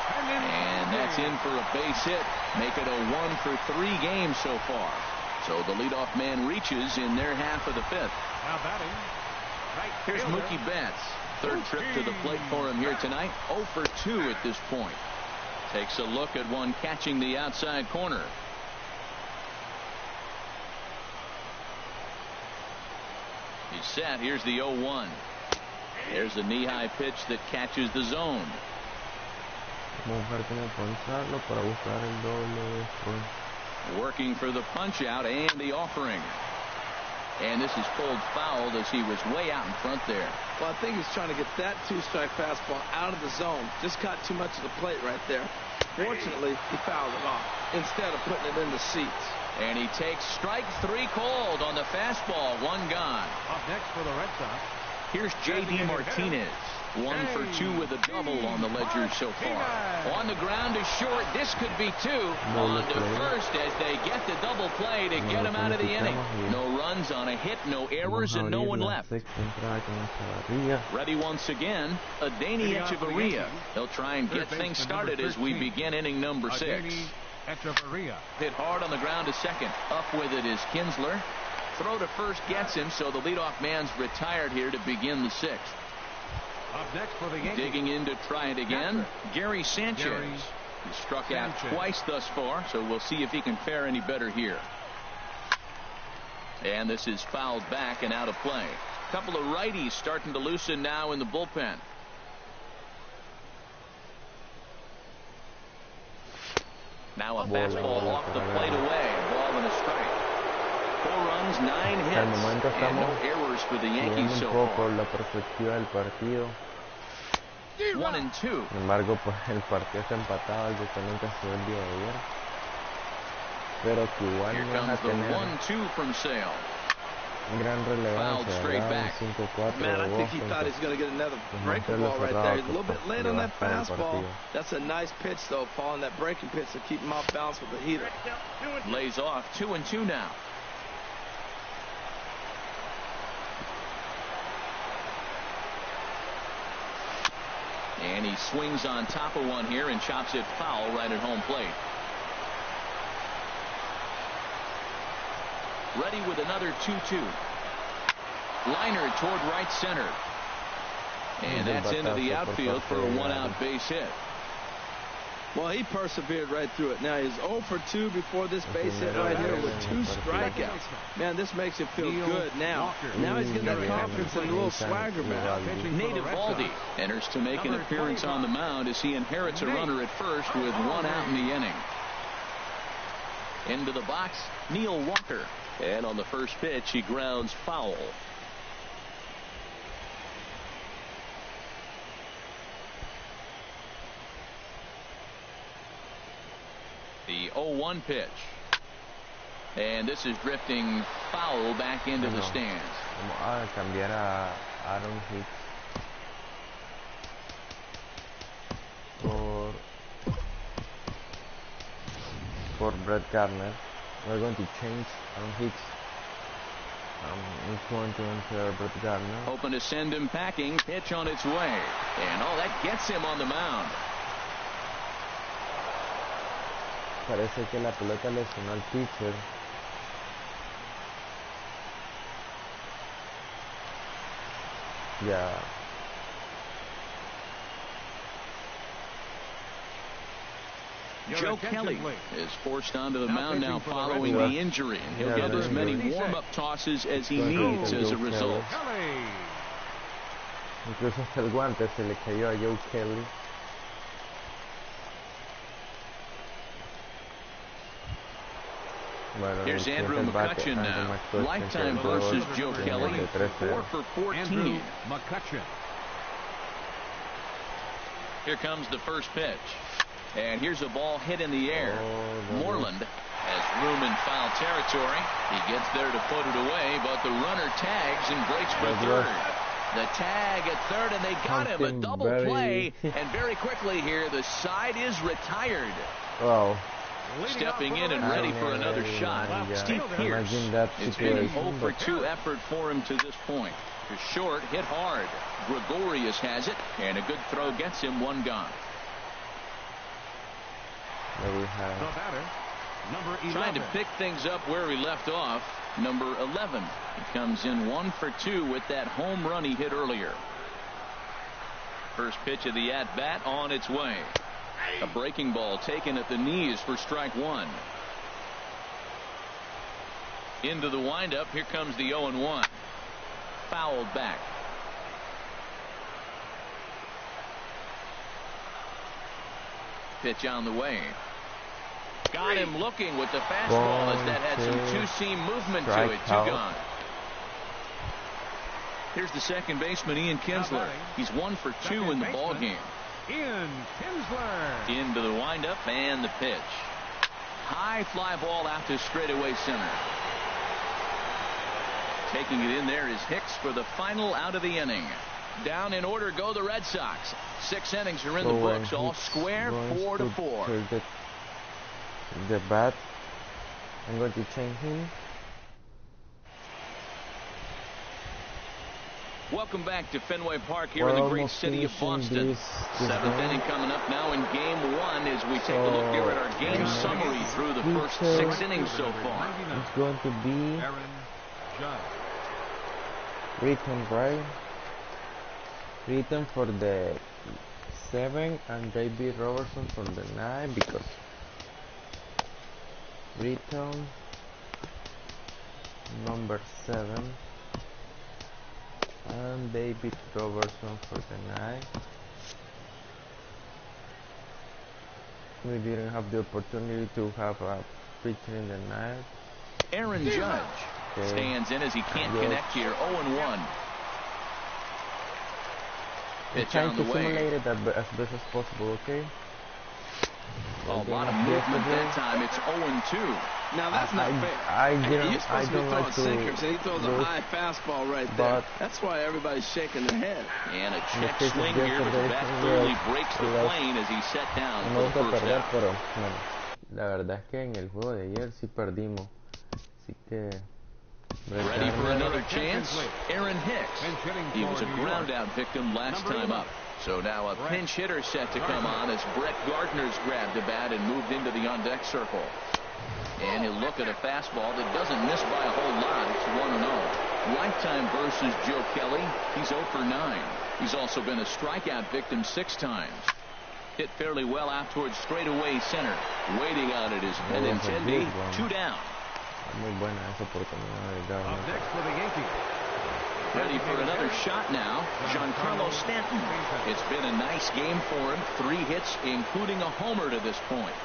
And that's in for a base hit. Make it a 1 for 3 games so far. So the leadoff man reaches in their half of the 5th. Now batting. Here's Mookie Betts. Third trip to the plate for him here tonight. 0 for 2 at this point. Takes a look at one catching the outside corner. He's set. Here's the 0-1. There's a knee-high pitch that catches the zone. Working for the punch-out and the offering. And this is pulled foul as he was way out in front there. Well, I think he's trying to get that 2-strike fastball out of the zone. Just caught too much of the plate right there. Fortunately, he fouled it off instead of putting it in the seats. And he takes strike 3 called on the fastball. 1 gone. Up next for the Red Sox. Here's J.D. Martinez. 1 for 2 with a double on the ledger so far. On the ground is short. This could be 2. On to first as they get the double play to get him out of the inning. No runs on a hit, no errors, and no one left. Ready once again, Adeiny Echeverria. He'll try and get things started as we begin inning number 6. Hit hard on the ground to second. Up with it is Kinsler. Throw to first gets him, so the leadoff man's retired here to begin the 6th. Up next for the Yankees. Digging in to try it again, Gary Sanchez. He struck out twice thus far, so we'll see if he can fare any better here. And this is fouled back and out of play. A couple of righties starting to loosen now in the bullpen. Now a fastball off the plate away. Ball and a strike. 4 runs, 9 hits, and no errors for the Yankees so far. 1-2. Sin embargo, pues el partido está empatado, algo que nunca se dio el día de ayer. Pero que igual Here no comes vas a the tener 1-2 from Sale. gran relevancia, ¿verdad? 5-4 Man, I de think he Boston, thought he's going to get another pues breaking mantenerlo ball right cerrado, there. He's a que, little pues, bit late le on va that a estar el fastball. partido. That's a nice pitch, though, following that breaking pitch to keep him off balance with the heater. Lays off. 2-2 now. And he swings on top of one here and chops it foul right at home plate. Ready with another 2-2. Liner toward right center. And that's into the outfield for a 1-out base hit. Well, he persevered right through it. Now he's 0 for 2 before this base hit right here with 2 strikeouts. Man, this makes him feel good now. Now he's getting that confidence and a little swagger back. Nate Eovaldi enters to make an appearance on the mound as he inherits a runner at first with 1 out in the inning. Into the box, Neil Walker. And on the first pitch, he grounds foul. The 0-1 pitch. And this is drifting foul back into the stands. Vamos a cambiar a Aaron Hicks. for Brett Gardner. We're going to change Aaron Hicks. It's going to enter Brett Gardner. Hoping to send him packing. Pitch on its way. And that gets him on the mound. Parece que la pelota lesionó al pitcher. Ya. Joe Kelly is forced onto the mound now following the injury. And he'll get as many warm-up tosses as he needs as a result. Incluso hasta el guante se le cayó a Joe Kelly. Bueno, here's Andrew McCutchen now. Lifetime versus Joe Kelly. 4 for 14. Andrew McCutchen. Here comes the first pitch. And here's a ball hit in the air. Moreland has room in foul territory. He gets there to put it away, but the runner tags and breaks for third. The tag at third, and they got him. A double play. And very quickly here, the side is retired. Wow. Stepping in and ready for another shot. Steve Pierce. It's been an 0 for 2 effort for him to this point. To short, hit hard. Gregorius has it, and a good throw gets him one gone. There we have the batter, number 11. Trying to pick things up where he left off. Number 11. He comes in 1 for 2 with that home run he hit earlier. First pitch of the at-bat on its way. A breaking ball taken at the knees for strike one. Into the windup. Here comes the 0-1. Fouled back. Pitch on the way. Got him looking with the fastball as that had some two-seam movement to it. 2 gone. Here's the second baseman, Ian Kinsler. He's 1 for 2 in the ball game. Ian Kinsler. Into the windup and the pitch. High fly ball out to straightaway center. Taking it in there is Hicks for the final out of the inning. Down in order go the Red Sox. 6 innings are in the books, all square, 4-4. The bat. I'm going to change him. Welcome back to Fenway Park here in the great city of Boston. 7th inning coming up now in game 1 as we take a look here at our game summary through the first 6 innings so far. It's going to be Aaron Judge. Written, right? Written for the 7 and David Robertson for the 9 because Written number 7 and David Robertson for the 9. We didn't have the opportunity to have a pitcher in the 9. Aaron Judge stands in as he can't connect here. 0-1. Pitch trying on to the way. simulate it as best as possible, okay? A lot of movement that time. It's 0-2. Now that's not fair. You're supposed to be throwing sinkers, and he throws a high fastball right there. That's why everybody's shaking their head. And a check swing here, but the bat clearly breaks the plane as he set down for the first out. Pero bueno, la verdad es que en el juego de ayer sí perdimos. Así que ready for another chance. Aaron Hicks. He was a ground out victim last time up. So now a pinch hitter set to come on as Brett Gardner's grabbed the bat and moved into the on-deck circle. And he'll look at a fastball that doesn't miss by a whole lot. It's 1-0. Lifetime versus Joe Kelly. He's 0 for 9. He's also been a strikeout victim 6 times. Hit fairly well out towards straightaway center. Waiting on it is Benintendi. 2 down. Muy buena esa oportunidad de Gardner. Up next for the Yankees. Ready for another shot now, Giancarlo Stanton. It's been a nice game for him. 3 hits, including a homer to this point.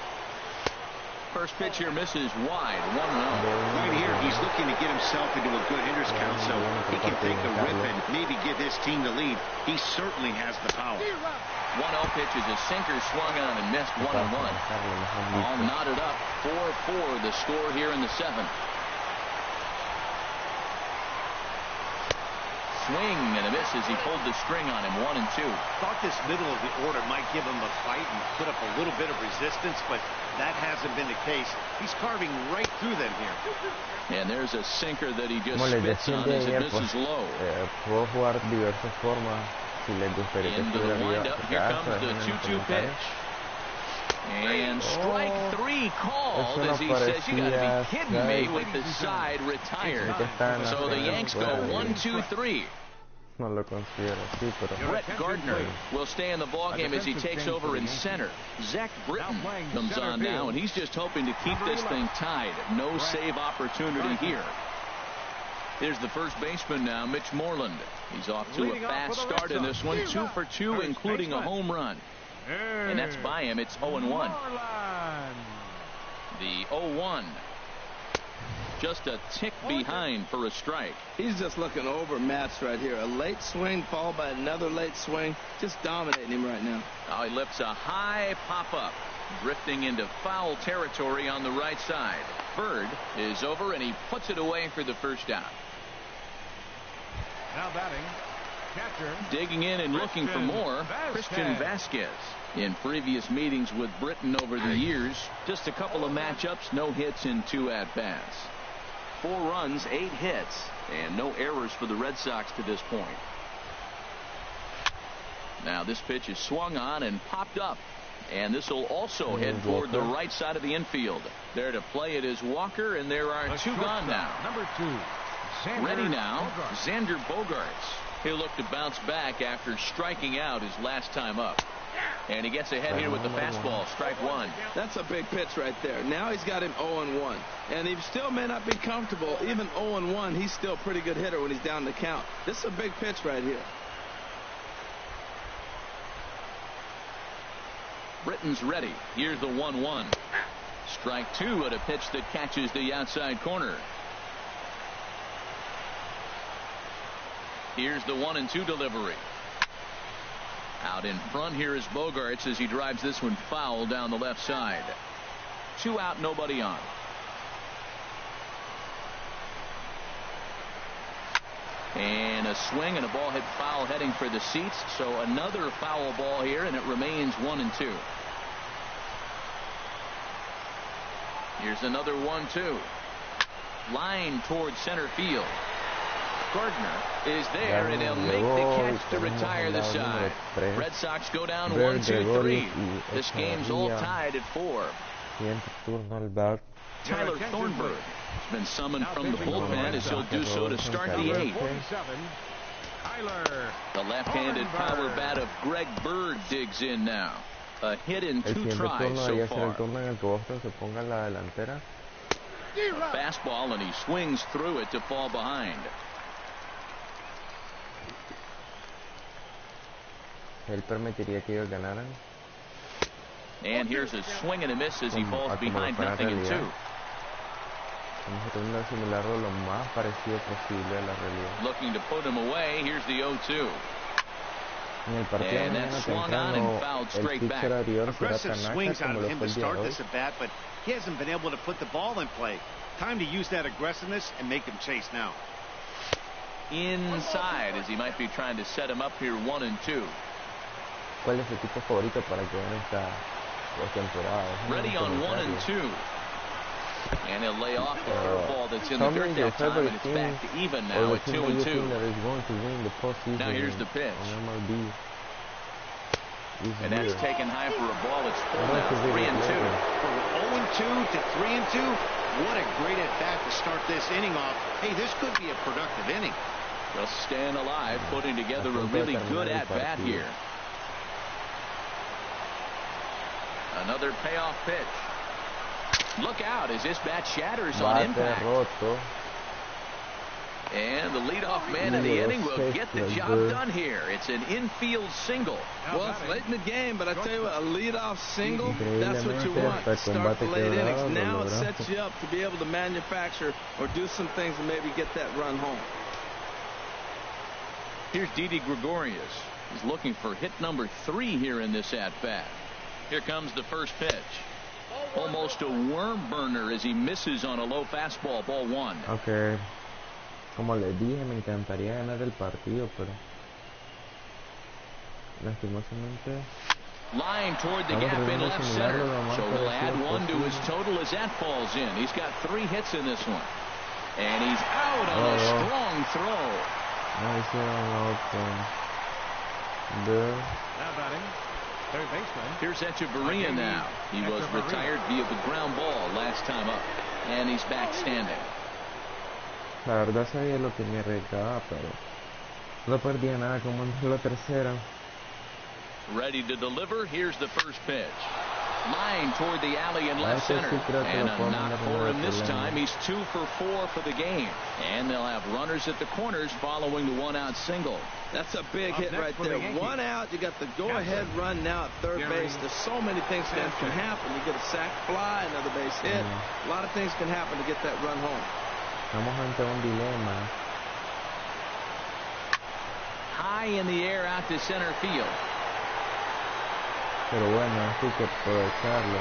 First pitch here misses wide. 1-0. Right here, he's looking to get himself into a good hitter's count so he can take a rip and maybe give his team the lead. He certainly has the power. 1-0 pitch is a sinker swung on and missed. 1-1. All knotted up. 4-4 the score here in the 7th. swing and a miss as he pulled the string on him. 1-2. Thought this middle of the order might give him a fight and put up a little bit of resistance, but that hasn't been the case. He's carving right through them here. And there's a sinker that he just spits on as it misses low. Puedo jugar diversas formas si les gustaría que Into the windup. Here comes the 2-2 pitch. And strike 3 called as he says, you gotta be kidding me, with the side retired. So the Yanks go 1-2-3. No lo considero así, pero Brett Gardner will stay in the ballgame as he takes over in center. Zach Britton comes on now, and he's just hoping to keep this thing tied. No save opportunity here. Here's the first baseman now, Mitch Moreland. He's off to a fast start in this one, 2 for 2, including a home run. And that's by him. It's 0-1. The 0-1. Just a tick behind for a strike. He's just looking overmatched right here. A late swing followed by another late swing. Just dominating him right now. Now he lifts a high pop-up, drifting into foul territory on the right side. Bird is over, and he puts it away for the first out. Now batting, catcher. Digging in and looking for more, Christian Vasquez. In previous meetings with Britton over the years, just a couple of matchups, no hits in 2 at-bats. 4 runs, 8 hits, and no errors for the Red Sox to this point. Now this pitch is swung on and popped up, and this will also head toward the right side of the infield. There to play it is Walker, and there are 2 gone now. Number 2. Ready now, Xander Bogaerts. He'll look to bounce back after striking out his last time up. And he gets ahead here with the fastball, strike 1. That's a big pitch right there. Now he's got him 0-1. And he still may not be comfortable. Even 0-1, he's still a pretty good hitter when he's down the count. This is a big pitch right here. Britton's ready. Here's the 1-1. Strike 2 at a pitch that catches the outside corner. Here's the 1-2 delivery. Out in front here is Bogaerts as he drives this one foul down the left side. 2 out, nobody on. And a swing and a ball hit foul heading for the seats. So another foul ball here, and it remains 1-2. Here's another 1-2. Line towards center field. Gardner is there, and he'll make the catch to retire the side. Red Sox go down 1-2-3. This game's all tied at 4. Tyler Thornburg has been summoned from the bullpen as he'll do so to start the 8th. The left-handed power bat of Greg Bird digs in now. A hit in 2 tries so far. A fastball, and he swings through it to fall behind. Él permitiría que ellos ganaran. And here's a swing and a miss as he falls behind 0-2. Looking to put him away. Here's the 0-2. And that's swung on and fouled straight back. Aggressive swings out of him to start this at bat, but he hasn't been able to put the ball in play. Time to use that aggressiveness and make him chase now. Inside as he might be trying to set him up here 1-2. ¿Cuál es su equipo favorito para que gane esta temporada? Ready on 1-2. And he'll lay off the curveball that's in the dirt that time, and it's back to even now at 2-2. Now here's the pitch. And that's taken high for a ball. It's full now, 3-2. From 0-2 to 3-2, what a great at-bat to start this inning off. Hey, this could be a productive inning. Just staying alive, putting together a really good at-bat here. Another payoff pitch. Look out as this bat shatters on impact. And the leadoff man of the inning will get the job done here. It's an infield single. Well, it's late in the game, but I tell you what, a leadoff single, that's what you want to start the late innings. Now it sets you up to be able to manufacture or do some things and maybe get that run home. Here's Didi Gregorius. He's looking for hit number 3 here in this at-bat. Here comes the first pitch. Almost a worm burner as he misses on a low fastball, ball 1. Okay. Como les dije, me encantaría ganar el partido, pero lastimosamente line toward the gap in left center, so he'll add one to his total as that falls in. He's got 3 hits in this one, and he's out on a strong throw. Nice now batting, third baseman. Here's Echeverria now. He was retired via the ground ball last time up, and he's back standing. La verdad sabía lo que me arriesgaba, pero no perdía nada como en la tercera. Ready to deliver. Here's the first pitch. Line toward the alley in left center. And a knock for him this time. He's 2 for 4 for the game. And they'll have runners at the corners following the 1-out single. That's a big hit right there. 1 out. You got the go-ahead run now at third base. There's so many things that can happen. You get a sac fly, another base hit. A lot of things can happen to get that run home. Estamos ante un dilema. High in the air out to center field. Pero bueno, hay que aprovecharlo.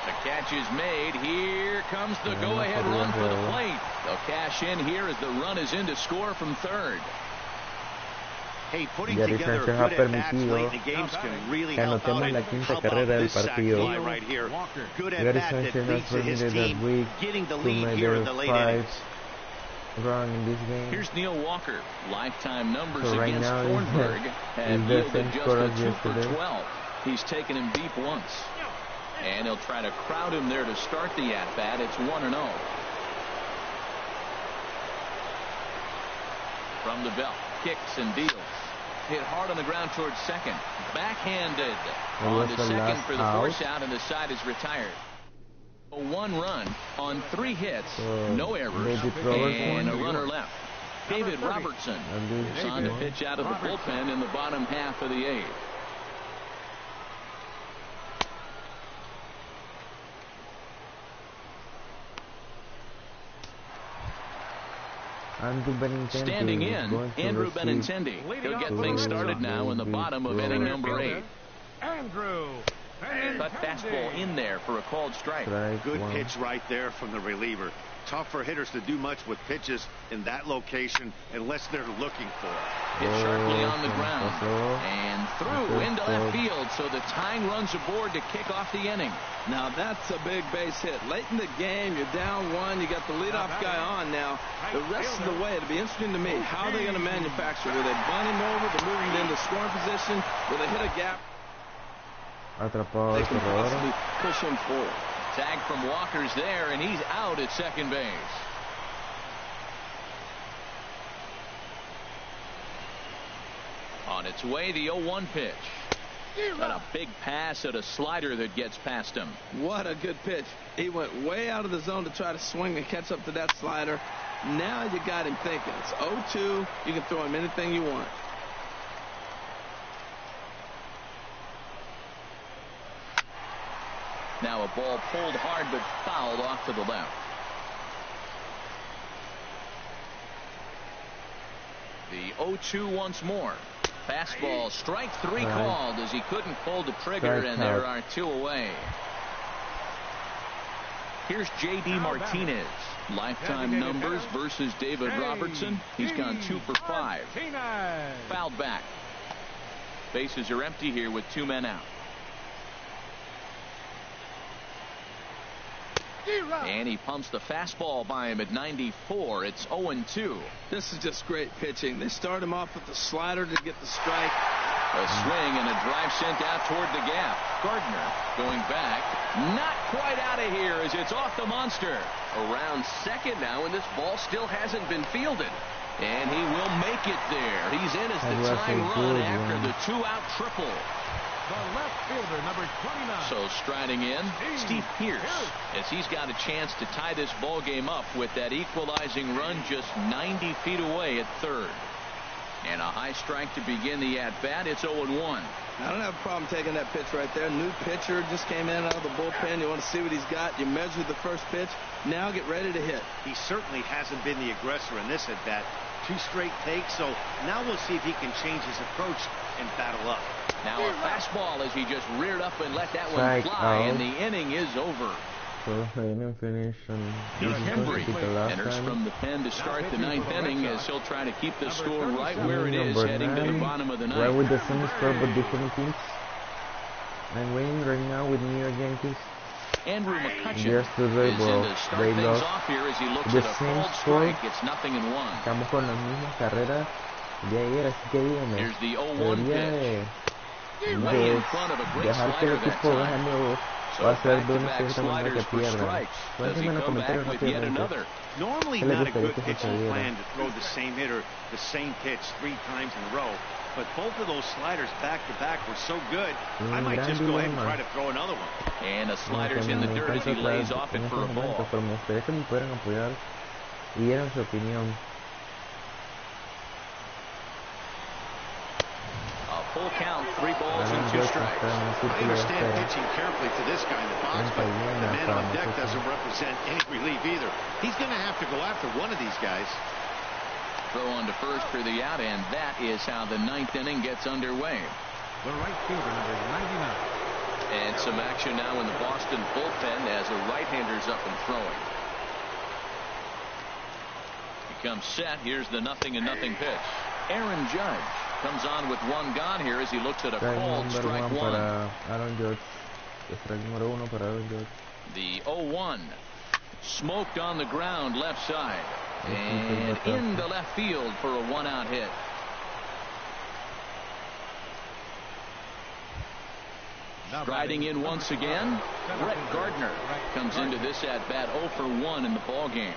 The catch is made. Here comes the go-ahead run for the plate. They'll cash in here as the run is in to score from third. Hey, putting together a good at-bats late in the games can really help out. How about this sac fly right here? Good at-bat that leads to his team getting the lead here in the late innings. Wrong in this game. Here's Neil Walker. Lifetime numbers right against now Thornburg have yielded just a 2 for yesterday. 12. He's taken him deep once. And he'll try to crowd him there to start the at-bat. It's 1-0. From the belt. Kicks and deals. Hit hard on the ground towards second. Backhanded. On to second for the force out, and the side is retired. A 1 run on 3 hits, no errors, and a runner left. David Robertson is on to pitch out of the bullpen in the bottom half of the 8th. Standing in, Andrew Benintendi. He'll get things started now in the bottom of inning number 8. Cut fastball in there for a called strike. Good pitch right there from the reliever. Tough for hitters to do much with pitches in that location unless they're looking for it. Hit sharply on the ground and through into left field, so the tying runs aboard to kick off the inning. Now that's a big base hit. Late in the game, you're down 1. You got the leadoff guy on now. The rest of the way, it'll be interesting to me. How are they going to manufacture? Will they bunt him over to move him into scoring position? Will they hit a gap? Atrapado they el can corredor. possibly push him forward. Tag from Walker's there, and he's out at second base. On its way, the 0-1 pitch. Got a big pass at a slider that gets past him. What a good pitch. He went way out of the zone to try to swing and catch up to that slider. Now you got him thinking. It's 0-2. You can throw him anything you want. Now a ball pulled hard but fouled off to the left. The 0-2 once more. Fastball, strike 3 called as he couldn't pull the trigger, and there are 2 away. Here's J.D. Martinez. Lifetime numbers versus David Robertson. He's gone 2 for 5. Fouled back. Bases are empty here with 2 men out. And he pumps the fastball by him at 94. It's 0-2. This is just great pitching. They start him off with the slider to get the strike. A swing and a drive sent out toward the gap. Gardner going back. Not quite out of here as it's off the monster. Around second now, and this ball still hasn't been fielded. And he will make it there. He's in as the tying run after the 2-out triple. The left fielder, number 29. So striding in, Steve Pearce, as he's got a chance to tie this ball game up with that equalizing run just 90 feet away at third. And a high strike to begin the at-bat. It's 0-1. I don't have a problem taking that pitch right there. New pitcher just came in out of the bullpen. You want to see what he's got. You measure the first pitch. Now get ready to hit. He certainly hasn't been the aggressor in this at-bat. 2 straight takes, so now we'll see if he can change his approach and battle up. Now a fastball as he just reared up and let that one fly, and the inning is over. So they didn't finish, and this is going to be the last enters time. from the pen to start the ninth inning as he'll try to keep the score right where it is heading to the bottom of the ninth. Right with the same score but different teams. I'm winning right now with New York Yankees. Andrew McCutcheon Yesterday, is well, in to start they things lost off here as he looks the at a same called score. strike. It's 0-1. Estamos con las mismas carreras de ayer, así que dígame, Here's the 0-1 debería pitch. Way in front of a great dejar que el slider that equipo time. gane o So va a ser de una back-to-back cierta manera que sliders for pierdan. strikes. Does he Cuéntenme en los come back comentarios with yet rápidamente. another? Normally ¿Qué le not a gustaría good que pitching sucediera? plan to throw the same hitter, the same pitch 3 times in a row. But both of those sliders back-to-back were so good, I might just go ahead and try to throw another one. And a slider's in the dirt as he lays off it for a ball. Pero me gustaría que me pudieran apoyar y dieran su opinión. A full count, 3 balls and 2 strikes. I understand pitching carefully to this guy in the box, but the man on deck doesn't represent any relief either. He's going to have to go after one of these guys. Throw on to first for the out, and that is how the ninth inning gets underway. The right fielder, number 99. And some action now in the Boston bullpen as a right-hander's up and throwing. He comes set. Here's the 0-0 pitch. Aaron Judge comes on with 1 gone here as he looks at a called strike 1. The 0-1 smoked on the ground left side and into left field for a 1-out hit. Striding in once again, Brett Gardner comes into this at bat 0 for 1 in the ball game.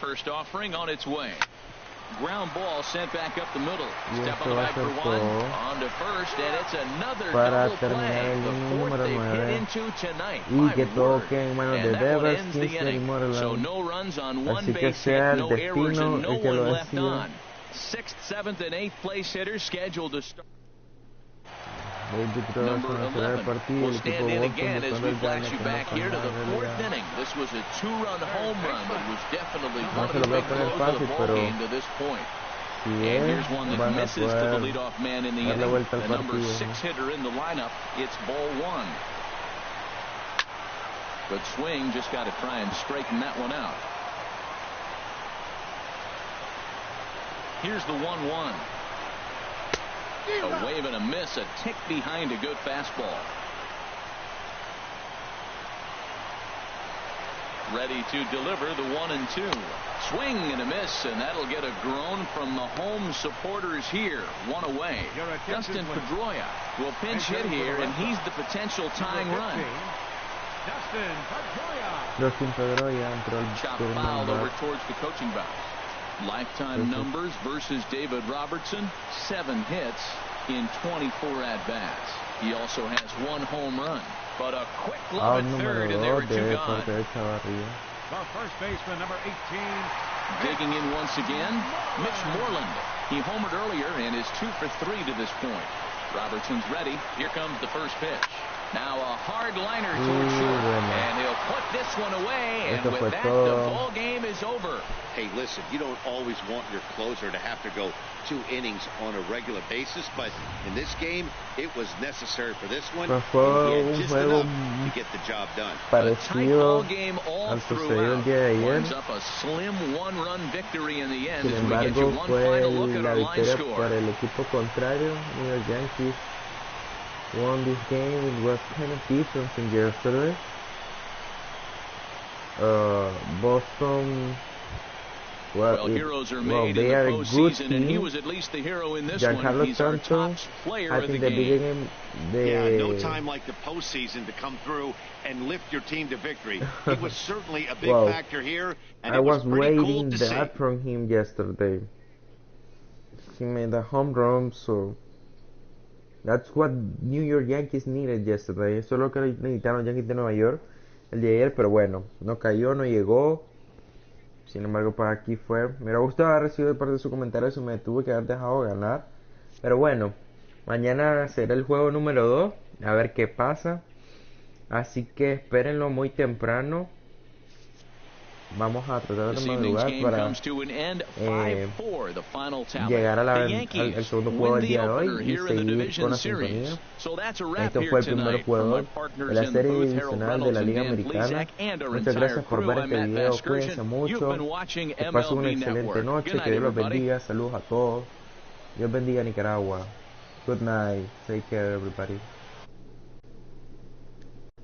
First offering on its way. Ground ball sent back up the middle. Step on the bag for 1. On to first, and it's another double play. The 4th they've hit into tonight. My word. And that one ends the inning. So no runs on 1 base hit, no errors, and no one left on. 6th, 7th, and 8th place hitters scheduled to start. Number 11 will stand in again as we flash you back here to the 4th inning. This was a 2-run home run, but was definitely one of the big blows of the ball game to this point. And here's one that misses to the leadoff man in the inning. The number 6 hitter in the lineup. It's ball 1. Good swing, just got to try and straighten that one out. Here's the 1-1. A wave and a miss, a tick behind a good fastball. Ready to deliver the 1-2. Swing and a miss, and that'll get a groan from the home supporters here. 1 away. Dustin Pedroia will pinch hit here, and he's the potential tying run. Dustin Pedroia entró al Chop turno fouled over back. towards the coaching box. Lifetime numbers versus David Robertson. 7 hits in 24 at-bats. He also has 1 home run. But a quick glove at third, and there were 2 gone. The first baseman, number 18. Digging in once again, Mitch Moreland. He homered earlier and is 2 for 3 to this point. Robertson's ready. Here comes the first pitch. Now a hard liner towards short, and he'll put this one away, and with that, the ball game is over. Hey, listen, you don't always want your closer to have to go 2 innings on a regular basis, but in this game, it was necessary for this one, and he had just enough to get the job done. A tight ball game all throughout. Winds up a slim 1-run victory in the end as we get you one final look at our line score. Para el equipo contrario, New York Yankees won this game. It was kind of different from yesterday. Boston, heroes are made in the postseason, and he was at least the hero in this one. He's our top player of the game. Yeah, no time like the postseason to come through and lift your team to victory. He was certainly a big factor here, and I was pretty cool waiting to that see. from him yesterday. He made a home run, so that's what New York Yankees needed yesterday. Eso es lo que necesitaron los Yankees de Nueva York el día de ayer, pero bueno, no cayó, no llegó. Sin embargo, para aquí fue. Me hubiera gustado haber recibido parte de su comentario si me tuve que haber dejado ganar. Pero bueno, mañana será el juego número 2. A ver qué pasa. Así que espérenlo muy temprano. vamos a tratar de madrugar para llegar a al segundo juego del día de hoy y seguir con la sintonía. Esto fue el primer juego de la serie divisional de la Liga Americana. Muchas gracias por ver este video, cuídense mucho, que pasen una excelente noche, que Dios los bendiga, saludos a todos, Dios bendiga a Nicaragua, good night, take care everybody.